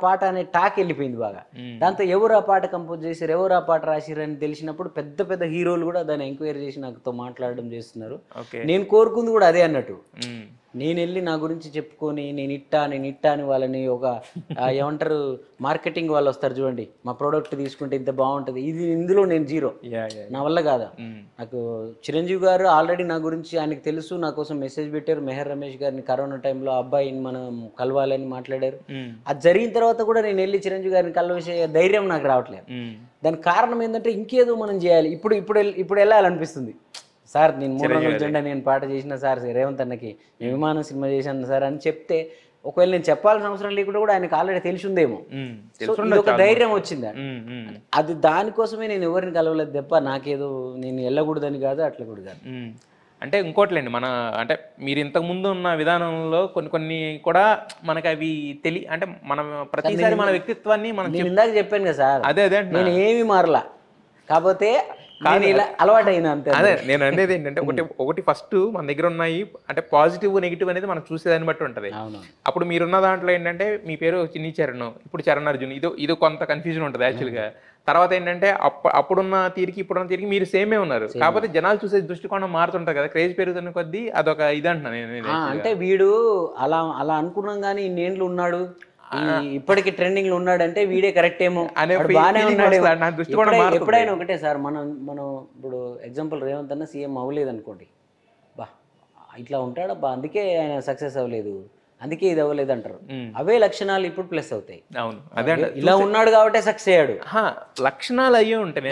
పాట అనే టాక్ వెళ్ళిపోయింది బాగా. దాంతో ఎవరు ఆ పాట కంపోజ్ చేశారు, ఎవరు ఆ పాట రాసిరు అని తెలిసినప్పుడు పెద్ద పెద్ద హీరోలు కూడా దాన్ని ఎంక్వైరీ చేసి నాతో మాట్లాడడం చేస్తున్నారు. నేను కోరుకుంది కూడా అదే అన్నట్టు. నేను వెళ్ళి నా గురించి చెప్పుకొని నేను ఇట్టా అని వాళ్ళని ఒక ఏమంటారు మార్కెటింగ్ వాళ్ళు వస్తారు చూడండి, మా ప్రోడక్ట్ తీసుకుంటే ఇంత బాగుంటుంది, ఇందులో నేను జీరో, నా వల్ల కాదా. నాకు చిరంజీవి గారు ఆల్రెడీ నా గురించి ఆయనకు తెలుసు, నా కోసం మెసేజ్ పెట్టారు. మెహర్ రమేష్ గారిని కరోనా టైంలో అబ్బాయిని మనం కలవాలని మాట్లాడారు. అది జరిగిన తర్వాత కూడా నేను వెళ్ళి చిరంజీవి గారిని కలవేసే ధైర్యం నాకు రావట్లేదు. దానికి కారణం ఏంటంటే ఇంకేదో మనం చేయాలి. ఇప్పుడు వెళ్ళాలనిపిస్తుంది. సార్ నేను 3 రంగుల జెండా నేను పాట చేసిన సార్ రేవంత్ అన్నకి నేను విమానం సినిమా చేశాను సార్ అని చెప్తే, ఒకవేళ నేను చెప్పాల్సిన అవసరం లేకుండా కూడా ఆయనకు ఆల్రెడీ తెలిసి ఉందేమో. ఒక ధైర్యం వచ్చింది. అది దానికోసమే నేను ఎవరిని కలవలేదు తప్ప నాకేదో నేను వెళ్ళకూడదని కాదు, అట్లా కూడా కాదు. అంటే ఇంకోట్లేండి, మన అంటే మీరు ఇంతకు ముందు ఉన్న విధానంలో కొన్ని కూడా మనకి అవి అంటే మనం ప్రతిసారి మన వ్యక్తిత్వాన్ని మనం ఇందాక చెప్పాను కదా సార్, అదే నేను ఏమి మారలా, కాకపోతే ఇలా అలవాటు అయినా అంతే. అదే నేను అనేది ఏంటంటే ఒకటి ఫస్ట్ మన దగ్గర ఉన్నాయి అంటే పాజిటివ్ నెగిటివ్ అనేది మనం చూసేదాన్ని బట్టి ఉంటుంది. అప్పుడు మీరున్న దాంట్లో ఏంటంటే మీ పేరు చిన్ని చరణ్, ఇప్పుడు చరణ్ అర్జున్, ఇది కొంత కన్ఫ్యూజన్ ఉంటుంది యాక్చువల్గా. తర్వాత ఏంటంటే అప్పుడున్న తీరికి ఇప్పుడున్న తీరికి మీరు సేమే ఉన్నారు, కాకపోతే జనాలు చూసే దృష్టికోణం మారుతుంటారు కదా, క్రేజ్ పెరుగుతున్న కొద్దీ అదొక ఇది అంటున్నా నేను. అంటే వీడు అలా అనుకున్నాం కానీ ఇన్నేళ్ళు ఉన్నాడు, ఇప్పటికి ట్రెండింగ్ లో ఉన్నాడంటే వీడే కరెక్ట్ ఏమో, బాగానే ఉన్నాడు. ఎప్పుడైనా ఒకటే సార్, మనం ఇప్పుడు ఎగ్జాంపుల్ రేవంత్ అన్న సీఎం అవ్వలేదు అనుకోండి, బా ఇట్లా ఉంటాడబ్బా అందుకే ఆయన సక్సెస్ అవ్వలేదు, అందుకే ఇది అవ్వలేదు అంటారు. అవే లక్షణాలు ఇప్పుడు ప్లస్ అవుతాయి. అవును, అదే ఇలా ఉన్నాడు కాబట్టి సక్సెస్ అయ్యాడు. లక్షణాలు అయ్యే ఉంటాయి,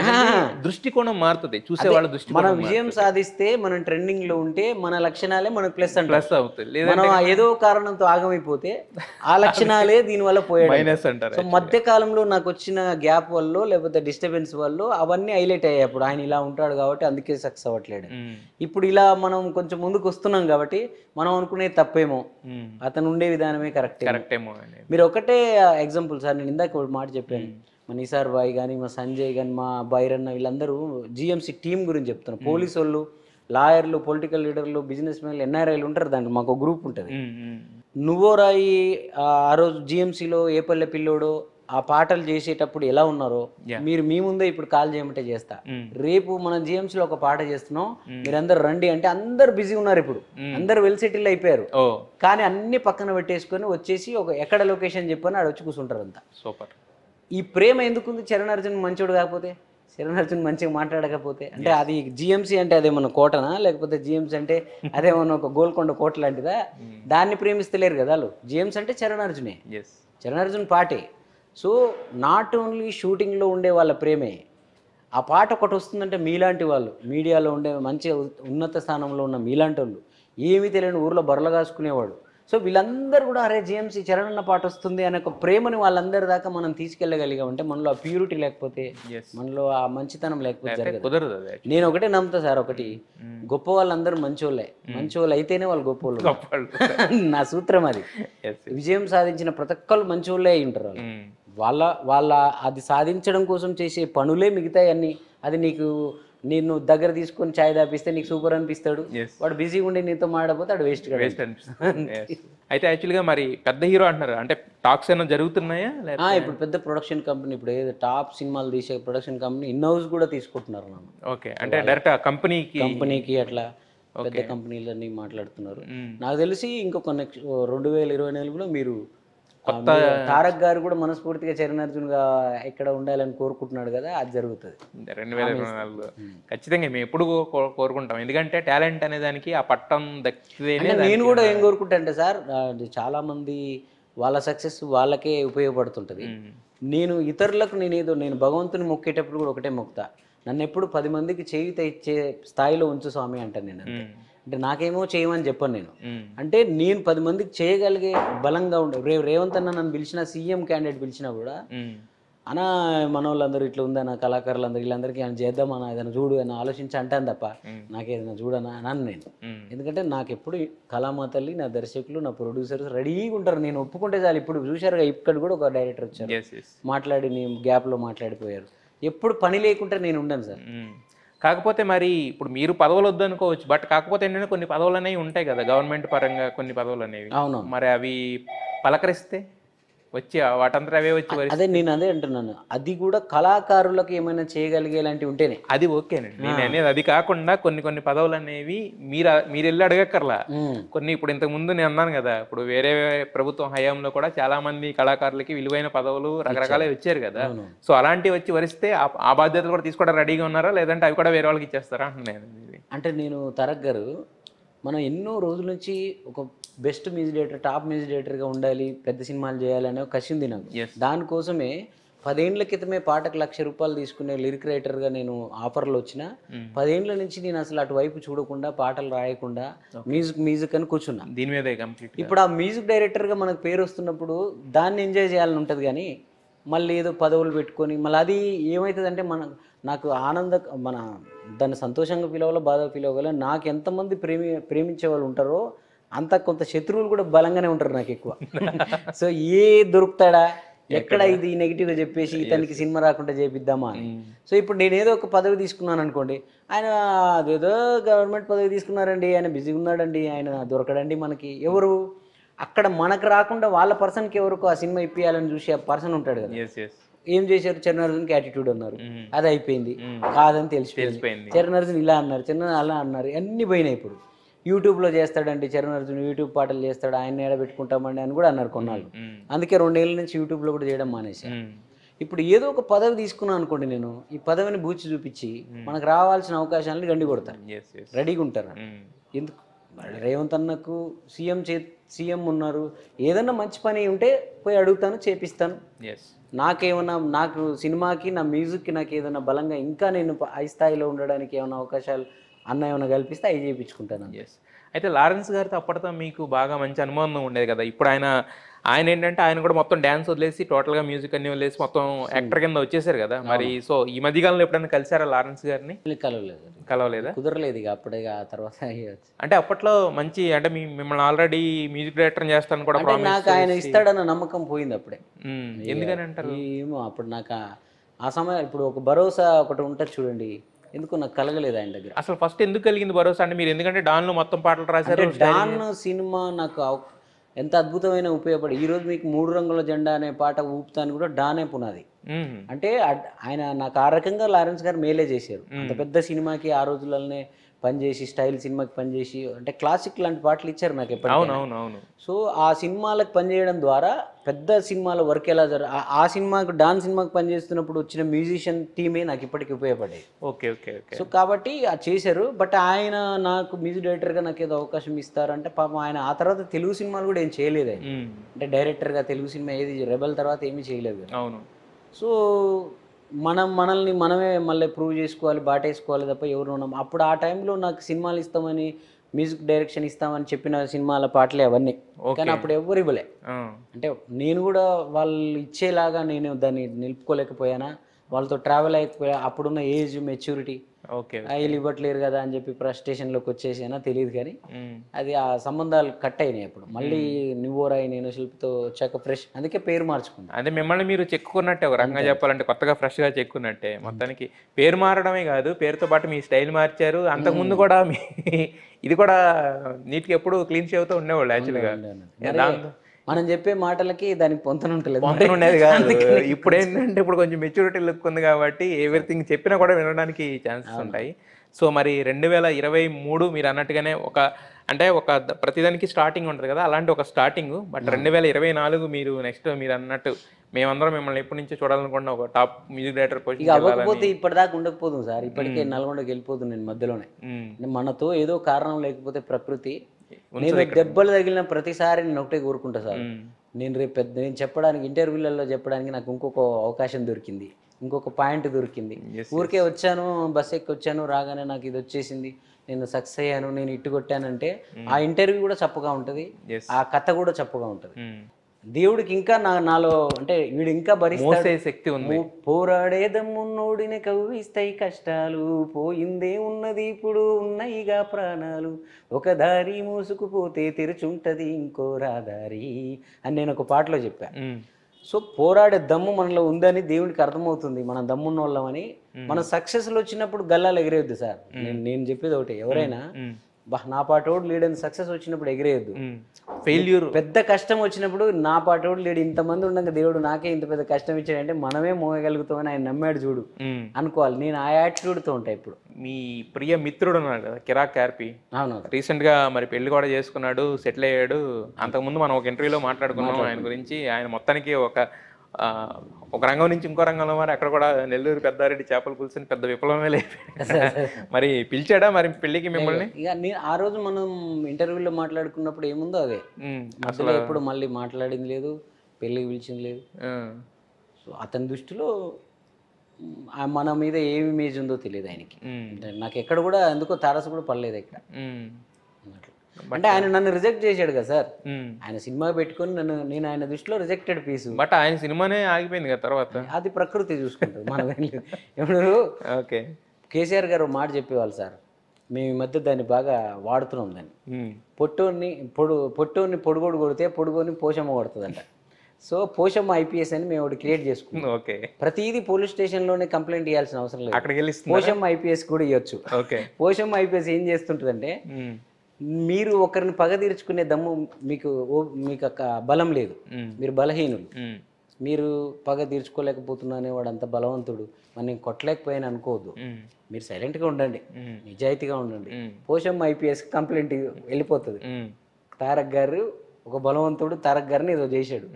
దృష్టికోణం మారుతుంది చూసేవాళ్ళ దృష్టి. మనం విజయం సాధిస్తే మనం ట్రెండింగ్ లో ఉంటే మన లక్షణాలే మనకు ప్లస్ ప్లస్ అవుతాయి. మనం ఏదో కారణంతో ఆగమైపోతే ఆ లక్షణాలే దీని వల్ల పోయాడు. సో మధ్య కాలంలో నాకు వచ్చిన గ్యాప్ వల్ల లేకపోతే డిస్టర్బెన్స్ వల్ల అవన్నీ హైలైట్ అయ్యాయి. అప్పుడు ఆయన ఇలా ఉంటాడు కాబట్టి అందుకే సక్సెస్ అవ్వట్లేడు. ఇప్పుడు ఇలా మనం కొంచెం ముందుకు వస్తున్నాం కాబట్టి మనం అనుకునే తప్పేమో, అతను ఉండే విధానమే కరెక్టేమో. మీరు ఒకటే ఎగ్జాంపుల్ సార్, నేను ఇందాక ఒక మాట చెప్పాను, మా నిసార్ బాయ్ కానీ మా సంజయ్ కానీ మా బైరన్న వీళ్ళందరూ జిఎంసీ టీం గురించి చెప్తున్నారు. పోలీసు వాళ్ళు, లాయర్లు, పొలిటికల్ లీడర్లు, బిజినెస్ మెన్లు, ఎన్ఆర్ఐలు ఉంటారు. దాంట్లో మాకు ఒక గ్రూప్ ఉంటుంది. నువ్వో రాయి ఆ రోజు జిఎంసీలో ఏ పల్లె పిల్లోడో ఆ పాటలు చేసేటప్పుడు ఎలా ఉన్నారో మీరు మీ ముందే ఇప్పుడు కాల్ చేయమంటే చేస్తా. రేపు మనం జిఎంసీలో ఒక పాట చేస్తున్నాం, మీరందరూ రండి అంటే అందరు బిజీ ఉన్నారు. ఇప్పుడు అందరు వెల్ సెటిల్ అయిపోయారు, కానీ అన్ని పక్కన పెట్టేసుకొని వచ్చేసి ఒక ఎక్కడ లొకేషన్ చెప్పని ఆడ వచ్చి కూర్చుంటారు అంతా. సూపర్. ఈ ప్రేమ ఎందుకుంది? చరణ్ అర్జున్ మంచోడు కాకపోతే, చరణ్ అర్జున్ మంచిగా మాట్లాడకపోతే, అంటే అది జిఎంసీ అంటే అదేమన్నా కోటనా, లేకపోతే జిఎంసీ అంటే అదేమన్నా ఒక గోల్కొండ కోట లాంటిదా? దాన్ని ప్రేమిస్తలేరు కదా వాళ్ళు. జిఎంసీ అంటే చరణ్ అర్జునే, చరణ్ అర్జున్ పాటే. సో నాట్ ఓన్లీ షూటింగ్లో ఉండే వాళ్ళ ప్రేమే, ఆ పాట ఒకటి వస్తుందంటే మీలాంటి వాళ్ళు, మీడియాలో ఉండే మంచి ఉన్నత స్థానంలో ఉన్న మీలాంటి వాళ్ళు, ఏమీ తెలియని ఊర్లో బర్రలు కాసుకునేవాడు. సో వీళ్ళందరూ కూడా అరే జిఎంసీ చరణ్ అన్న పాట వస్తుంది అనే ఒక ప్రేమని వాళ్ళందరి దాకా మనం తీసుకెళ్ళగలిగామంటే, మనలో ఆ ప్యూరిటీ లేకపోతే, మనలో ఆ మంచితనం లేకపోతే జరగదు. నేను ఒకటే నమ్ముతా సార్, ఒకటి గొప్ప వాళ్ళందరూ మంచోళ్ళే, మంచోళ్ళు అయితేనే వాళ్ళు గొప్ప వాళ్ళు. నా సూత్రం అది. విజయం సాధించిన ప్రతి ఒక్కళ్ళు మంచోళ్ళే అయి ఉంటారు. వాళ్ళ అది సాధించడం కోసం చేసే పనులే మిగతాయి అన్ని. అది నేను దగ్గర తీసుకొని ఛాయ్ దాపిస్తే నీకు సూపర్ అనిపిస్తాడు, వాడు బిజీగా ఉండి నీతో మాడపోతే వాడు వేస్ట్ అనిపిస్తుంది. అయితే యాక్చువల్గా మరి పెద్ద హీరో అంటున్నారు, అంటే టాక్స్ ఏమైనా జరుగుతున్నాయా? ఇప్పుడు పెద్ద ప్రొడక్షన్ కంపెనీ, ఇప్పుడు ఏదో టాప్ సినిమాలు తీసే ప్రొడక్షన్ కంపెనీ ఇన్ హౌస్ కూడా తీసుకుంటున్నారు నన్ను. ఓకే, అంటే డైరెక్ట్ కంపెనీకి అట్లా పెద్ద కంపెనీలన్నీ మాట్లాడుతున్నారు. నాకు తెలిసి ఇంకొక నెక్స్ట్ 2024లో మీరు తారక్ గారు కూడా మనస్ఫూర్తిగా చరణ్ అర్జున్ గా ఇక్కడ ఉండాలని కోరుకుంటున్నాడు కదా, అది జరుగుతుంది 2024లో. ఖచ్చితంగా మేము ఎప్పుడు కోరుకుంటాం, ఎందుకంటే టాలెంట్ అనే దానికి ఆ పట్టం దక్కితే. నేను కూడా ఏం కోరుకుంటా అంటే సార్, చాలా మంది వాళ్ళ సక్సెస్ వాళ్ళకే ఉపయోగపడుతుంటది. నేను ఇతరులకు నేను భగవంతుని మొక్కేటప్పుడు కూడా ఒకటే మొక్తా, నన్ను ఎప్పుడు 10 మందికి చేయుత ఇచ్చే స్థాయిలో ఉంచు స్వామి అంటాను నేను. అంటే నాకేమో చేయమని చెప్పను నేను. అంటే నేను 10 మందికి చేయగలిగే బలంగా ఉండే రేవంత్ అన్న నన్ను పిలిచిన సీఎం క్యాండిడేట్ పిలిచినా కూడా అన్నా మనోళ్ళందరూ ఇట్లా ఉందన్న కళాకారులందరూ వీళ్ళందరికీ ఏమైనా చేద్దామన్నా ఏదైనా చూడు అని ఆలోచించి అంటాను తప్ప నాకేదైనా చూడనా అని నేను. ఎందుకంటే నాకు ఎప్పుడు కళామాతల్లి, నా దర్శకులు, నా ప్రొడ్యూసర్స్ రెడీగా ఉంటారు. నేను ఒప్పుకుంటే చాలు. ఇప్పుడు చూశారుగా ఇక్కడ కూడా ఒక డైరెక్టర్ వచ్చారు, మాట్లాడి నేను గ్యాప్లో మాట్లాడిపోయారు. ఎప్పుడు పని లేకుంటే నేను ఉండను సార్. కాకపోతే మరి ఇప్పుడు మీరు పదవులు వద్దనుకోవచ్చు, బట్ కాకపోతే ఏంటంటే కొన్ని పదవులు అనేవి ఉంటాయి కదా గవర్నమెంట్ పరంగా, కొన్ని పదవులు అనేవి. అవును. మరి అవి పలకరిస్తే వచ్చి వాటంతా అవే వచ్చి అదే నేను అదే అంటున్నాను. అది కూడా కళాకారులకు ఏమైనా చేయగలిగేలాంటివి ఉంటేనే అది ఓకేనండి. నేను అనేది అది కాకుండా కొన్ని పదవులు అనేవి మీరు వెళ్ళి అడగక్కర్లా. కొన్ని ఇప్పుడు ఇంతకు ముందు నేను అన్నాను కదా, ఇప్పుడు వేరే ప్రభుత్వం హయాంలో కూడా చాలా మంది కళాకారులకి విలువైన పదవులు రకరకాలే వచ్చారు కదా. సో అలాంటివి వచ్చి వరిస్తే ఆ బాధ్యతలు కూడా తీసుకోవడం రెడీగా ఉన్నారా, లేదంటే అవి కూడా వేరే వాళ్ళకి ఇచ్చేస్తారా అంటున్నాను. అంటే నేను తారక్ గారు, మనం ఎన్నో రోజుల నుంచి ఒక best music director, top music డైరెక్టర్గా ఉండాలి, పెద్ద సినిమాలు చేయాలనే ఒక కసి ఉంది నాకు. దానికోసమే 10 ఏళ్ల క్రితమే పాటకు ₹1,00,000 తీసుకునే లిరిక్ రైటర్గా నేను ఆఫర్లు వచ్చిన 10 ఏళ్ల నుంచి నేను అసలు అటువైపు చూడకుండా, పాటలు రాయకుండా మ్యూజిక్ అని కూర్చున్నా. దీని మీదే కంప్లీట్. ఇప్పుడు ఆ మ్యూజిక్ డైరెక్టర్గా మనకు పేరు వస్తున్నప్పుడు దాన్ని ఎంజాయ్ చేయాలని ఉంటుంది, కానీ మళ్ళీ ఏదో పదవులు పెట్టుకొని మళ్ళీ అది ఏమవుతుందంటే నాకు మన దాన్ని సంతోషంగా ఫీల్ అవ్వాలో, బాధగా ఫీల్ అవ్వాలో, నాకు ఎంతమంది ప్రేమించే వాళ్ళు ఉంటారో అంత కొంత శత్రువులు కూడా బలంగానే ఉంటారు నాకు ఎక్కువ. సో దొరుకుతాడా, ఎక్కడ ఇది నెగిటివ్గా చెప్పేసి ఇతనికి సినిమా రాకుండా చేపిద్దామా అని. సో ఇప్పుడు నేను ఏదో ఒక పదవి తీసుకున్నాను అనుకోండి, ఆయన అదేదో గవర్నమెంట్ పదవి తీసుకున్నారండి, ఆయన బిజీగా ఉన్నాడండి, ఆయన దొరకడండి మనకి. ఎవరు అక్కడ మనకు రాకుండా వాళ్ళ పర్సన్కి ఎవరికి ఆ సినిమా ఇప్పియాలని చూసి ఆ పర్సన్ ఉంటాడు కదా. ఏం చేశారు, చరణార్జున్కి యాటిట్యూడ్ అన్నారు, అది అయిపోయింది. కాదని తెలిసిపోయింది. చరణార్జున్ ఇలా అన్నారు, చరణ్ అలా అన్నారు, అన్నీ పోయినాయి. ఇప్పుడు యూట్యూబ్లో చేస్తాడండి చరణార్జున్, యూట్యూబ్ పాటలు చేస్తాడు, ఆయన ఏడ పెట్టుకుంటామండి అని కూడా అన్నారు కొన్నాళ్ళు. అందుకే 2 ఏళ్ళ నుంచి యూట్యూబ్లో కూడా చేయడం మానేశాను. ఇప్పుడు ఏదో ఒక పదవి తీసుకున్నాను అనుకోండి, నేను ఈ పదవిని బూచి చూపించి మనకు రావాల్సిన అవకాశాలను గండి కొడతారు, రెడీగా ఉంటారు. ఎందుకు రేవంత్ అన్నకు సీఎం ఉన్నారు, ఏదన్నా మంచి పని ఉంటే పోయి అడుగుతాను, చేపిస్తాను. నాకు సినిమాకి, నా మ్యూజిక్కి నాకు ఏదైనా బలంగా ఇంకా నేను హై స్థాయిలో ఉండడానికి ఏమైనా అవకాశాలు ఏమైనా కల్పిస్తే అవి చేయించుకుంటాను. అయితే లారెన్స్ గారితో అప్పటితో మీకు బాగా మంచి అనుబంధం ఉండేది కదా. ఇప్పుడు ఆయన ఏంటంటే ఆయన కూడా మొత్తం డ్యాన్స్ వదిలేసి టోటల్గా మ్యూజిక్ అన్ని వదిలేసి మొత్తం యాక్టర్ కింద వచ్చేసారు కదా. మరి సో ఈ మధ్యకాలంలో ఎప్పుడైనా కలిసారా లారెన్స్ గారిని? కలవలేదా? కుదరలేదు ఇక అప్పుడే. ఆ తర్వాత అంటే అప్పట్లో మంచి అంటే మిమ్మల్ని ఆల్రెడీ మ్యూజిక్ డైరెక్టర్ చేస్తాను కూడా నాకు ఆయన ఇస్తాడన్న నమ్మకం పోయింది అప్పుడే. ఎందుకని అంటారు? ఏమో అప్పుడు నాకు ఆ సమయం, ఇప్పుడు ఒక భరోసా ఒకటి ఉంటుంది చూడండి, ఎందుకు నాకు కలగలేదు ఆయన దగ్గర. అసలు ఫస్ట్ ఎందుకు కలిగింది భరోసా అంటే మీరు? ఎందుకంటే డాన్లో మొత్తం పాటలు రాశారు. డాన్ సినిమా నాకు ఎంత అద్భుతమైన ఉపయోగపడి, ఈరోజు మీకు 3 రంగుల జెండా అనే పాట ఊపుతాను కూడా డానే పునాది. అంటే ఆయన నాకు ఆ రకంగా లారెన్స్ గారు మేలే చేశారు. అంత పెద్ద సినిమాకి ఆ రోజులనే పనిచేసి, స్టైల్ సినిమాకి పనిచేసి, అంటే క్లాసిక్ లాంటి పాటలు ఇచ్చారు నాకు ఎప్పటికీ. సో ఆ సినిమాలకు పనిచేయడం ద్వారా పెద్ద సినిమాల వర్క్ ఎలా ఆ సినిమాకు, డాన్స్ సినిమాకి పనిచేస్తున్నప్పుడు వచ్చిన మ్యూజిషియన్ టీమే నాకు ఇప్పటికీ ఉపయోగపడేది. సో కాబట్టి అది చేశారు. బట్ ఆయన నాకు మ్యూజిక్ డైరెక్టర్గా నాకు ఏదో అవకాశం ఇస్తారంటే పాపం ఆయన ఆ తర్వాత తెలుగు సినిమాలు కూడా ఏం చేయలేదు. అంటే డైరెక్టర్గా తెలుగు సినిమా ఏది రెబల్ తర్వాత ఏమీ చేయలేదు. సో మనల్ని మనమే మళ్ళీ ప్రూవ్ చేసుకోవాలి, బాటేసుకోవాలి తప్ప ఎవరు ఉన్నాం. అప్పుడు ఆ టైంలో నాకు సినిమాలు ఇస్తామని, మ్యూజిక్ డైరెక్షన్ ఇస్తామని చెప్పిన సినిమాల పాటలే అవన్నీ. కానీ అప్పుడు ఎవరు ఇవ్వలే. అంటే నేను కూడా వాళ్ళు ఇచ్చేలాగా నేను దాన్ని నిలుపుకోలేకపోయానా, వాళ్ళతో ట్రావెల్ అయిపోయా. అప్పుడున్న ఏజ్, మెచ్యూరిటీ వీళ్ళు ఇవ్వట్లేరు కదా అని చెప్పి ఫ్రస్ట్రేషన్లోకి వచ్చేసానా తెలియదు. కానీ అది ఆ సంబంధాలు కట్ అయినాయి. అప్పుడు మళ్ళీ నువ్వోరాయి నేను శిల్పితో వచ్చాక ఫ్రెష్, అందుకే పేరు మార్చుకున్నాను. అదే మిమ్మల్ని మీరు చెక్కున్నట్టే, ఒక రకంగా చెప్పాలంటే కొత్తగా ఫ్రెష్గా చెక్కున్నట్టే. మొత్తానికి పేరు మారడమే కాదు, పేరుతో పాటు మీ స్టైల్ మార్చారు. అంతకుముందు కూడా ఇది కూడా నీట్గా ఎప్పుడు క్లీన్ షేవ్తో ఉండేవాళ్ళు యాక్చువల్గా. మనం చెప్పే మాటలకి దానికి పొంతనుంటలేదు, పొంతనుండేది కాదు. ఇప్పుడు ఏంటంటే ఇప్పుడు కొంచెం మెచ్యూరిటీ లుక్ ఉంది కాబట్టి ఎవ్రీథింగ్ చెప్పినా కూడా వినడానికి ఛాన్సెస్ ఉంటాయి. సో మరి 2023 మీరు అన్నట్టుగానే ఒక ప్రతిదానికి స్టార్టింగ్ ఉంటుంది కదా, అలాంటి ఒక స్టార్టింగ్. బట్ 2024 మీరు నెక్స్ట్ మీరు అన్నట్టు మేమందరం మిమ్మల్ని ఎప్పటి నుంచో చూడాలనుకున్న ఒక టాప్ మ్యూజిక్ డైరెక్టర్ పొజిషన్. అవ్వకపోతే ఇప్పటిదాకా ఉండకపోతుంది సార్. ఇప్పటికే నల్గొండకి వెళ్ళిపోతుంది నేను మధ్యలోనే. మనతో ఏదో కారణం లేకపోతే ప్రకృతి, నేను దెబ్బలు తగిలిన ప్రతిసారి నేను ఒకటే కోరుకుంటా సార్. నేను రేపు నేను చెప్పడానికి, ఇంటర్వ్యూలలో చెప్పడానికి నాకు ఇంకొక అవకాశం దొరికింది, ఇంకొక పాయింట్ దొరికింది. ఊరికే వచ్చాను, బస్ ఎక్కి వచ్చాను, రాగానే నాకు ఇది వచ్చేసింది, నేను సక్సెస్ అయ్యాను, నేను ఇట్టు కొట్టానంటే ఆ ఇంటర్వ్యూ కూడా చప్పగా ఉంటుంది, Yes. ఆ కథ కూడా చప్పగా ఉంటుంది. దేవుడికి ఇంకా నాలో అంటే వీడు ఇంకా భరిస్తాడు, మోసే శక్తి ఉంది. పోరాడేదమ్మున్నోడిని కవ్విస్తాయి కష్టాలు, పోయిందే ఉన్నది ఇప్పుడు ఉన్నాయిగా ప్రాణాలు, ఒక దారి మూసుకుపోతే తెరుచుంటది ఇంకో రాదారి అని నేను ఒక పాటలో చెప్పా. సో పోరాడే దమ్ము మనలో ఉందని దేవుడికి అర్థమవుతుంది, మనం దమ్మున్న వాళ్ళమని. మన సక్సెస్లు వచ్చినప్పుడు గల్లాలు ఎగిరేయద్దు సార్. నేను చెప్పేది ఒకటి, ఎవరైనా నా పాటోడు లీడని సక్సెస్ వచ్చినప్పుడు ఎగిరేయద్దు. ఫెయిల్యూర్ పెద్ద కష్టం వచ్చినప్పుడు నా పాటోడు లీడు ఇంతమంది ఉండగా దేవుడు నాకే ఇంత పెద్ద కష్టం ఇచ్చాడంటే మనమే మోయగలుగుతామని ఆయన నమ్మాడు చూడు అనుకోవాలి. నేను ఆ యాటిట్యూడ్తో ఉంటా ఇప్పుడు. మీ ప్రియ మిత్రుడు ఉన్నాడు కదా కిరాక్ కార్పి, అవును, రీసెంట్ గా మరి పెళ్లి కూడా చేసుకున్నాడు, సెటిల్ అయ్యాడు. అంతకుముందు మనం ఒక ఇంటర్వ్యూలో మాట్లాడుకున్నాం ఆయన గురించి. ఆయన మొత్తానికి ఒక రంగం నుంచి ఇంకో రంగంలో మరి అక్కడ కూడా నెల్లూరు పెద్దారెడ్డి చేపల పులుసుని పెద్ద విప్లవమే లేదు. మరి పిలిచాడా మరి పెళ్లికి మిమ్మల్ని? ఇక నేను ఆ రోజు మనం ఇంటర్వ్యూలో మాట్లాడుకున్నప్పుడు ఏముందో అదే, అసలు ఎప్పుడు మళ్ళీ మాట్లాడింది లేదు, పెళ్ళికి పిలిచింది లేదు. సో అతని దృష్టిలో మన మీద ఏ ఇమేజ్ ఉందో తెలియదు ఆయనకి. నాకు ఎక్కడ కూడా ఎందుకో తారస కూడా పడలేదు ఇక్కడ. అంటే ఆయన నన్ను రిజెక్ట్ చేశాడు కదా సార్, ఆయన సినిమా పెట్టుకొని నేను ఆయన దృష్టిలో రిజెక్టెడ్ పీస్. బట్ ఆయన సినిమానే ఆగిపోయింది కదా తర్వాత. అది ప్రకృతి చూసుకుంటుంది, మన ఇప్పుడు ఓకే కేసీఆర్ గారు మాట చెప్పేవాళ్ళు సార్, మేము ఈ మధ్య దాన్ని బాగా వాడుతున్నాం దాన్ని. పొట్టోని పొడుగోడు కొడితే పొడుగోని పోషమ్మ కొడుతుందంట. సో పోషమ్మ ఐపీఎస్ అని మేము ఒకటి క్రియేట్ చేసుకున్నాం. ఓకే, ప్రతిదీ పోలీస్ స్టేషన్లోనే కంప్లైంట్ ఇవ్వాల్సిన అవసరం లేదు, అక్కడికి వెళ్ళి పోషమ్మ ఐపీఎస్ కూడా ఇవ్వచ్చు. ఓకే, పోషమ్మ ఐపీఎస్ ఏం చేస్తుంటుందంటే, మీరు ఒకరిని పగ తీర్చుకునే దమ్ము మీకు బలం లేదు, మీరు బలహీనులు, మీరు పగ తీర్చుకోలేకపోతున్నానే వాడు అంత బలవంతుడు, మరి నేను కొట్టలేకపోయాను అనుకోవద్దు, మీరు సైలెంట్గా ఉండండి, నిజాయితీగా ఉండండి. పోషమ్మ ఐపీఎస్ కంప్లైంట్ వెళ్ళిపోతుంది. తారక్ గారు ఒక బలవంతుడు తారక్ గారిని ఏదో చేశాడు,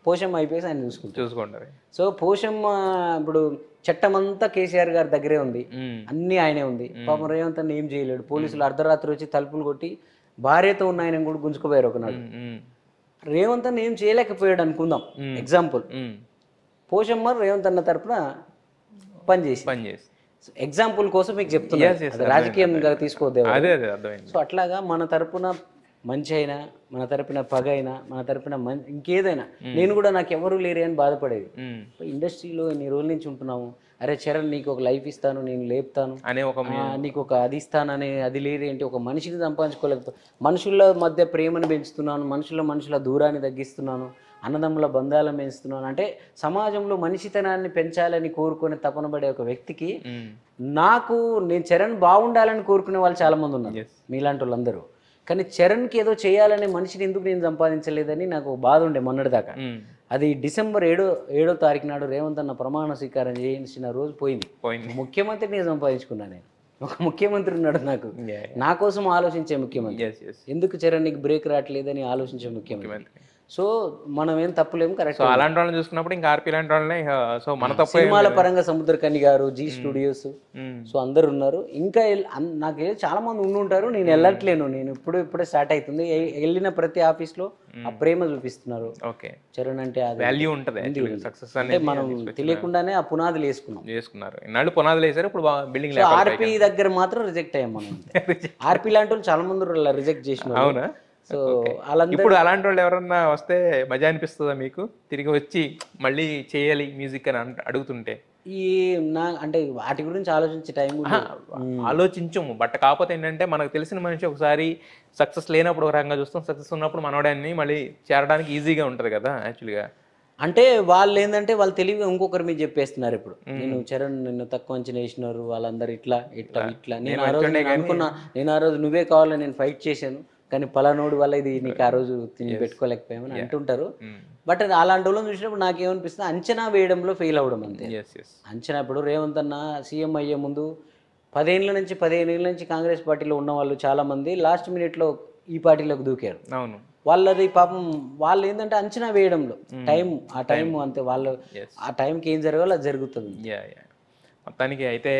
పోషమ్మ ఐపీఎస్ ఆయన చూసుకుంటారు. సో పోషమ్మ ఇప్పుడు చట్టం అంతా కేసీఆర్ గారి దగ్గరే ఉంది, అన్ని ఆయనే ఉంది. పాపం రేవంత్ అన్న ఏం చేయలేడు. పోలీసులు అర్ధరాత్రి వచ్చి తలుపులు కొట్టి భార్యతో ఉన్న ఆయన కూడా గుంజుకుపోయారు ఒకనాడు. రేవంత్ అన్న ఏం చేయలేకపోయాడు అనుకుందాం, ఎగ్జాంపుల్. పోషమ్మ రేవంత్ అన్న తరపున పనిచేసి ఎగ్జాంపుల్ కోసం మీకు చెప్తున్నా, రాజకీయంగా తీసుకోవద్దు. సో అట్లాగా మన తరపున మంచి అయినా, మన తరపున పగ అయినా, మన తరపున ఇంకేదైనా, నేను కూడా నాకు ఎవరు లేరే అని బాధపడేది. ఇండస్ట్రీలో ఎన్ని రోజుల నుంచి ఉంటున్నాము, అరే చరణ్ నీకు ఒక లైఫ్ ఇస్తాను, నేను లేపుతాను, నీకు ఒక అది ఇస్తాను అనే అది లేదేంటి, ఒక మనిషిని సంపాదించుకోలేకపోతే, మనుషుల మధ్య ప్రేమను పెంచుతున్నాను, మనుషుల దూరాన్ని తగ్గిస్తున్నాను, అన్నదమ్ముల బంధాలను పెంచుతున్నాను అంటే సమాజంలో మనిషితనాన్ని పెంచాలని కోరుకునే తపన పడే ఒక వ్యక్తికి నేను చరణ్ బాగుండాలని కోరుకునే వాళ్ళు చాలా మంది ఉన్నారు, మీలాంటి వాళ్ళందరూ. కానీ చరణ్కి ఏదో చేయాలనే మనిషిని ఎందుకు నేను సంపాదించలేదని నాకు బాధ ఉండే మొన్నటిదాకా. అది డిసెంబర్ 7వ తారీఖు నాడు రేవంత్ అన్న ప్రమాణ స్వీకారం చేయించిన రోజు పోయింది. ముఖ్యమంత్రిని సంపాదించుకున్నా నేను. ఒక ముఖ్యమంత్రి ఉన్నాడు నాకు, నా కోసం ఆలోచించే ముఖ్యమంత్రి. ఎందుకు చరణ్ నీకు బ్రేక్ రావట్లేదని ఆలోచించే ముఖ్యమంత్రి. సో మనం ఏం తప్పులేము, కరెక్ట్. అలాంటి వాళ్ళని చూసుకున్నప్పుడు ఇంకా ఆర్పీ లాంటి వాళ్ళని, సో మన తప్పు సినిమాల పరంగా సముద్రకని గారు, జీ స్టూడియోస్, సో అందరు ఉన్నారు. ఇంకా నాకు చాలా మంది ఉంటారు, నేను వెళ్ళట్లేను. నేను ఇప్పుడే స్టార్ట్ అవుతుంది. వెళ్ళిన ప్రతి ఆఫీస్లో ఆ ప్రేమ చూపిస్తున్నారు. ఓకే, చరణ్ అంటే అది వాల్యూ ఉంటుంది. సక్సెస్ అంటే మనం తెలియకుండానే ఆ పునాదులు వేసుకున్నారు. ఇన్నాళ్ళు పునాదులు వేసారు, ఇప్పుడు బిల్డింగ్. ఆర్పీ దగ్గర మాత్రం రిజెక్ట్ అయ్యాం మనం. ఆర్పీ లాంటి వాళ్ళు చాలా మంది రిజెక్ట్ చేసిన. అవునా? సో ఇప్పుడు అలాంటి వాళ్ళు ఎవరన్నా వస్తే మజా అనిపిస్తుందా మీకు, తిరిగి వచ్చి మళ్ళీ చేయాలి మ్యూజిక్ అని అడుగుతుంటే? అంటే వాటి గురించి ఆలోచించే టైం ఆలోచించము. బట్ కాకపోతే ఏంటంటే మనకు తెలిసిన మనిషి ఒకసారి సక్సెస్ లేనప్పుడు ఒక రకంగా చూస్తాం, సక్సెస్ ఉన్నప్పుడు మనోడాన్ని మళ్ళీ చేరడానికి ఈజీగా ఉంటుంది కదా యాక్చువల్గా. అంటే వాళ్ళు ఏంటంటే వాళ్ళు తెలివిగా ఇంకొకరి మీద చెప్పేస్తున్నారు. ఇప్పుడు నేను చరణ్ నిన్ను తక్కువ అంచనా వేసినారు వాళ్ళందరూ, ఇట్లా నేను ఆ రోజు అనుకున్నా, నేను ఆ రోజు నువ్వే కావాలని నేను ఫైట్ చేశాను, కానీ పలానోడు వల్ల ఇది నీకు ఆ రోజు తిని పెట్టుకోలేకపోయామని అంటుంటారు. బట్ అలాంటి వాళ్ళని చూసినప్పుడు నాకేమనిపిస్తుంది, అంచనా వేయడంలో ఫెయిల్ అవ్వడం అంతే. అంచనా ఇప్పుడు రేవంత్ అన్న సీఎం అయ్యే ముందు 15 ఏళ్ళ నుంచి కాంగ్రెస్ పార్టీలో ఉన్న వాళ్ళు చాలా మంది లాస్ట్ మినిట్లో ఈ పార్టీలోకి దూకారు. అవును, వాళ్ళది పాపం వాళ్ళు ఏంటంటే అంచనా వేయడంలో ఆ టైం అంతే, వాళ్ళు ఆ టైంకి ఏం జరగాలో అది జరుగుతుంది. మొత్తానికి అయితే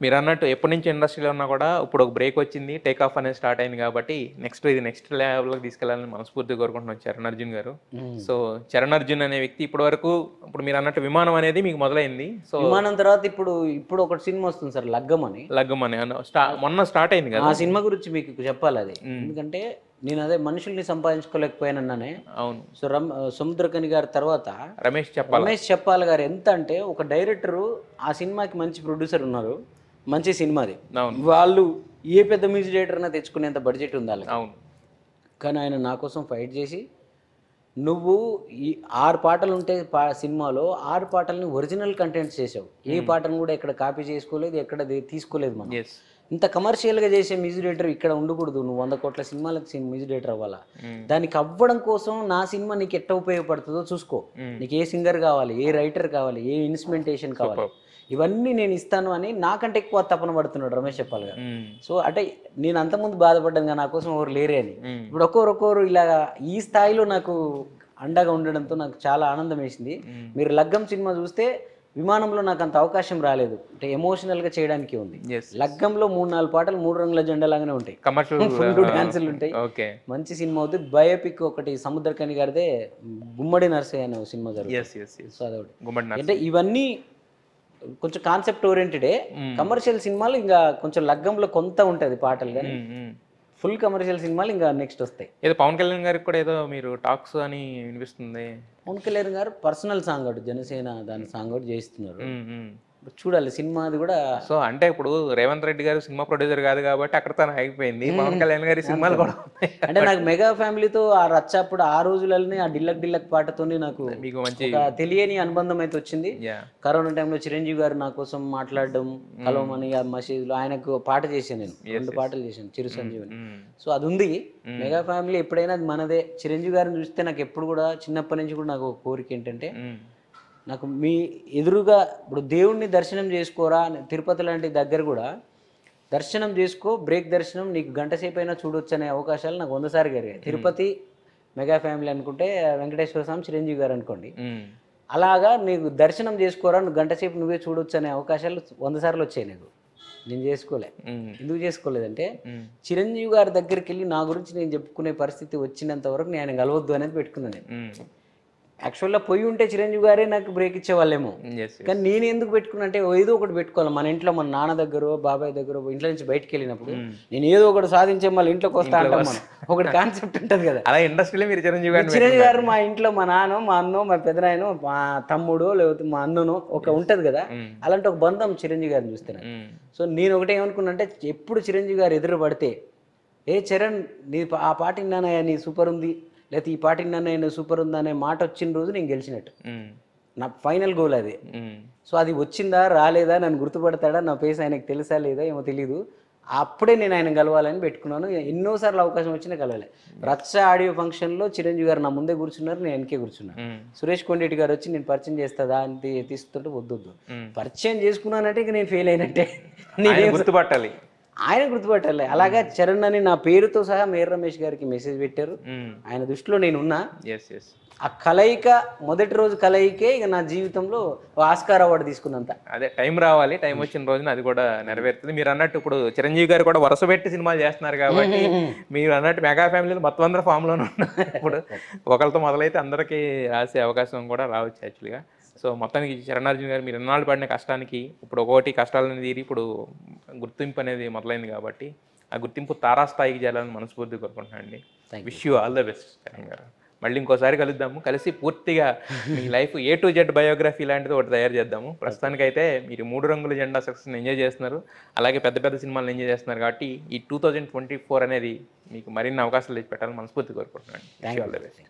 మీరు అన్నట్టు ఎప్పటి నుంచి ఇండస్ట్రీలో ఉన్నా కూడా ఇప్పుడు ఒక బ్రేక్ వచ్చింది, టేక్ ఆఫ్ అనేది స్టార్ట్ అయింది కాబట్టి ఇది నెక్స్ట్ లెవెల్కి తీసుకెళ్లాలని మనస్ఫూర్తిగా కోరుకుంటున్నాం చరణ్ అర్జున్ గారు. సో చరణ్ అర్జున్ అనే వ్యక్తి ఇప్పటి వరకు ఇప్పుడు మీరు అన్నట్టు విమానం అనేది మీకు మొదలైంది. సో విమానం తర్వాత ఇప్పుడు ఒక సినిమా వస్తుంది సార్, లగ్గం అని. మొన్న స్టార్ట్ అయింది కదా. ఆ సినిమా గురించి మీకు చెప్పాలి అది. ఎందుకంటే నేను అదే మనుషుల్ని సంపాదించుకోలేకపోయానన్నానే. అవును. సో సముద్రకని గారి తర్వాత రమేష్ చెప్పాల్ గారు ఎంత అంటే ఒక డైరెక్టరు, ఆ సినిమాకి మంచి ప్రొడ్యూసర్ ఉన్నారు, మంచి సినిమాది, వాళ్ళు ఏ పెద్ద మ్యూజిక్ డైరెక్టర్ అయినా తెచ్చుకునేంత బడ్జెట్ ఉంది వాళ్ళకి. అవును. కానీ ఆయన నా కోసం ఫైట్ చేసి, నువ్వు ఈ 6 పాటలు ఉంటే సినిమాలో 6 పాటల్ని ఒరిజినల్ కంటెంట్స్ చేసావు, ఏ పాటను కూడా ఎక్కడ కాపీ చేసుకోలేదు, ఎక్కడ తీసుకోలేదు. మనం ఇంత కమర్షియల్గా చేసే మ్యూజిక్ డైరెక్టర్ ఇక్కడ ఉండకూడదు, నువ్వు 100 కోట్ల సినిమాలకు మ్యూజిక్ డైరెక్టర్ అవ్వాలా. దానికి అవ్వడం కోసం నా సినిమా నీకు ఎట్ట ఉపయోగపడుతుందో చూసుకో, నీకు ఏ సింగర్ కావాలి, ఏ రైటర్ కావాలి, ఏ ఇన్స్ట్రుమెంటేషన్ కావాలి, ఇవన్నీ నేను ఇస్తాను అని నాకంటే ఎక్కువ తపన పడుతున్నాడు రమేష్ చెప్పాలి గారు. సో అంటే నేను అంతకుముందు బాధపడ్డాను కానీ నా కోసం ఎవరు లేరే అని. ఇప్పుడు ఒక్కొక్కరు ఇలా ఈ స్థాయిలో నాకు అండగా ఉండడంతో నాకు చాలా ఆనందం వేసింది. మీరు లగ్గం సినిమా చూస్తే విమానంలో నాకు అంత అవకాశం రాలేదు, అంటే ఎమోషనల్గా చేయడానికి ఉంది. లగ్గంలో 3-4 పాటలు 3 రంగుల జెండా లాగానే ఉంటాయి, ఫుల్ డాన్సులు ఉంటాయి, మంచి సినిమా అవుతుంది. బయోపిక్ ఒకటి సముద్రకని గారిదే గుమ్మడి నర్సయ్య అనే సినిమా జరుగుతుంది. సో అదొకటి. అంటే ఇవన్నీ కొంచెం కాన్సెప్ట్ ఓరియంటెడే. కమర్షియల్ సినిమాలు ఇంకా కొంచెం లగ్గంలో కొంత ఉంటుంది పాటలు, కానీ ఫుల్ కమర్షియల్ సినిమాలు ఇంకా నెక్స్ట్ వస్తాయి. ఏదో పవన్ కళ్యాణ్ గారికి కూడా ఏదో మీరు టాక్స్ అని వినిపిస్తుంది. పవన్ కళ్యాణ్ గారు పర్సనల్ సాంగ్ ఒకటి జనసేన దాని సాంగ్ ఒకటి చేస్తున్నారు, చూడాలి సినిమా అది కూడా. సో అంటే ఇప్పుడు రేవంత్ రెడ్డి గారు సినిమా ప్రొడ్యూసర్ కాదు కాబట్టి అక్కడ తను అయిపోయింది, పవన్ కళ్యాణ్ గారి సినిమాలు కూడా అంటే నాకు మెగా ఫ్యామిలీతో ఆ రచ్చప్పుడు ఆ రోజులనే ఆ డిల్లక్ పాటతోనే నాకు మీకు మంచి తెలియని అనుబంధం అయితే వచ్చింది. కరోనా టైంలో చిరంజీవి గారు నా కోసం మాట్లాడడం, కలవమని ఆ మసీదులో ఆయనకు పాట చేశాను, నేను 2 పాటలు చేశాను చిరు సంజీవని. సో అది ఉంది మెగా ఫ్యామిలీ, ఎప్పుడైనా అది మనదే. చిరంజీవి గారిని చూస్తే నాకు ఎప్పుడు కూడా చిన్నప్పటి నుంచి కూడా నాకు కోరిక ఏంటంటే, నాకు మీ ఎదురుగా ఇప్పుడు దేవుణ్ణి దర్శనం చేసుకోరా, తిరుపతి లాంటి దగ్గర కూడా దర్శనం చేసుకో, బ్రేక్ దర్శనం, నీకు గంట సేపు అయినా చూడొచ్చు అనే అవకాశాలు నాకు 100 సార్లు జరిగాయి. తిరుపతి మెగా ఫ్యామిలీ అనుకుంటే వెంకటేశ్వర స్వామి చిరంజీవి గారు అనుకోండి, అలాగా నీకు దర్శనం చేసుకోరా, నువ్వు గంట సేపు నువ్వే చూడొచ్చు అనే అవకాశాలు 100 సార్లు వచ్చాయి. నేను చేసుకోలే. ఎందుకు చేసుకోలేదంటే చిరంజీవి గారి దగ్గరికి వెళ్ళి నా గురించి నేను చెప్పుకునే పరిస్థితి వచ్చినంత వరకు నేను ఆయన కలవద్దు అనేది పెట్టుకున్నాను. నేను యాక్చువల్గా పోయి ఉంటే చిరంజీవి గారే నాకు బ్రేక్ ఇచ్చేవాళ్ళేమో, కానీ నేను ఎందుకు పెట్టుకున్నా అంటే ఏదో ఒకటి పెట్టుకోవాలి. మన ఇంట్లో మన నాన్న దగ్గర బాబాయ్ దగ్గర ఇంట్లో నుంచి బయటకు వెళ్ళినప్పుడు నేను ఏదో ఒకటి సాధించే మళ్ళీ ఇంట్లోకి వస్తా అంటాం, మనం ఒకటి కాన్సెప్ట్ ఉంటుంది కదా. అలా ఇండస్ట్రీలో మీరు చిరంజీవి గారు మా ఇంట్లో మా నాన్న, మా అన్నో, మా పెదనాయనో, మా తమ్ముడో, లేకపోతే మా అన్ననో ఒక ఉంటది కదా, అలాంటి ఒక బంధం చిరంజీవి గారిని చూస్తున్నాను. సో నేను ఒకటే ఏమనుకున్నా అంటే, ఎప్పుడు చిరంజీవి గారు ఎదురు పడితే, ఏ చరణ్ నీ ఆ పాట విన్నానయ్యా, నీ సూపర్ ఉంది, లేకపోతే ఈ పాట విన్నానయ్యా సూపర్ ఉంది అనే మాట వచ్చిన రోజు నేను గెలిచినట్టు. నా ఫైనల్ గోల్ అది. సో అది వచ్చిందా రాలేదా, నన్ను గుర్తుపడతాడా, నా ఫేస్ ఆయనకు తెలుసా లేదా ఏమో తెలీదు, అప్పుడే నేను ఆయన కలవాలని పెట్టుకున్నాను. ఎన్నోసార్లు అవకాశం వచ్చినా కలవలే. రచ్చ ఆడియో ఫంక్షన్లో చిరంజీవి గారు నా ముందే కూర్చున్నారు, నేను వెనకే కూర్చున్నాను. సురేష్ కొండేటి గారు వచ్చి నేను పరిచయం చేస్తుందా అని తీస్తుంటే వద్దు, పరిచయం చేసుకున్నానంటే ఇక నేను ఫెయిల్ అయినట్టే, నేను గుర్తుపట్టాలి, ఆయన గుర్తుపట్టాలి. అలాగా చరణ్ అని నా పేరుతో సహా మేర్ రమేష్ గారికి మెసేజ్ పెట్టారు, ఆయన దృష్టిలో నేను ఉన్నా. ఆ కలయిక, మొదటి రోజు కలయికే ఇక నా జీవితంలో ఆస్కార్ అవార్డు తీసుకున్నంత. అదే టైం రావాలి, టైం వచ్చిన రోజున అది కూడా నెరవేరుతుంది. మీరు అన్నట్టు ఇప్పుడు చిరంజీవి గారు కూడా వరుస పెట్టి సినిమాలు చేస్తున్నారు కాబట్టి మీరు అన్నట్టు మెగా ఫ్యామిలీలో మొత్తం అందరూ ఫామ్లోనే ఉన్నారు. ఇప్పుడు ఒకరితో మొదలైతే అందరికీ రాసే అవకాశం కూడా రావచ్చు యాక్చువల్గా. సో మొత్తానికి చరణ్ అర్జున్ గారు మీరు ఇన్నాళ్ళు పడిన కష్టానికి ఇప్పుడు ఒకటి కష్టాలను తీరి ఇప్పుడు గుర్తింపు అనేది మొదలైంది కాబట్టి ఆ గుర్తింపు తారాస్థాయికి చేయాలని మనస్ఫూర్తిగా కోరుకుంటున్నాను అండి. Wish you all the best Charan garu. మళ్ళీ ఇంకోసారి కలుద్దాము, కలిసి పూర్తిగా మీ life A to Z biography లాంటిది ఒకటి తయారు చేద్దాము. ప్రస్తుతానికైతే మీరు 3 రంగుల జెండా సక్సెస్ని ఎంజాయ్ చేస్తున్నారు, అలాగే పెద్ద పెద్ద సినిమాలను ఎంజాయ్ చేస్తున్నారు కాబట్టి ఈ 2024 అనేది మీకు మరిన్ని అవకాశాలు తెచ్చి పెట్టాలని మనస్ఫూర్తిగా కోరుకుంటున్నాను. Thank you all the best.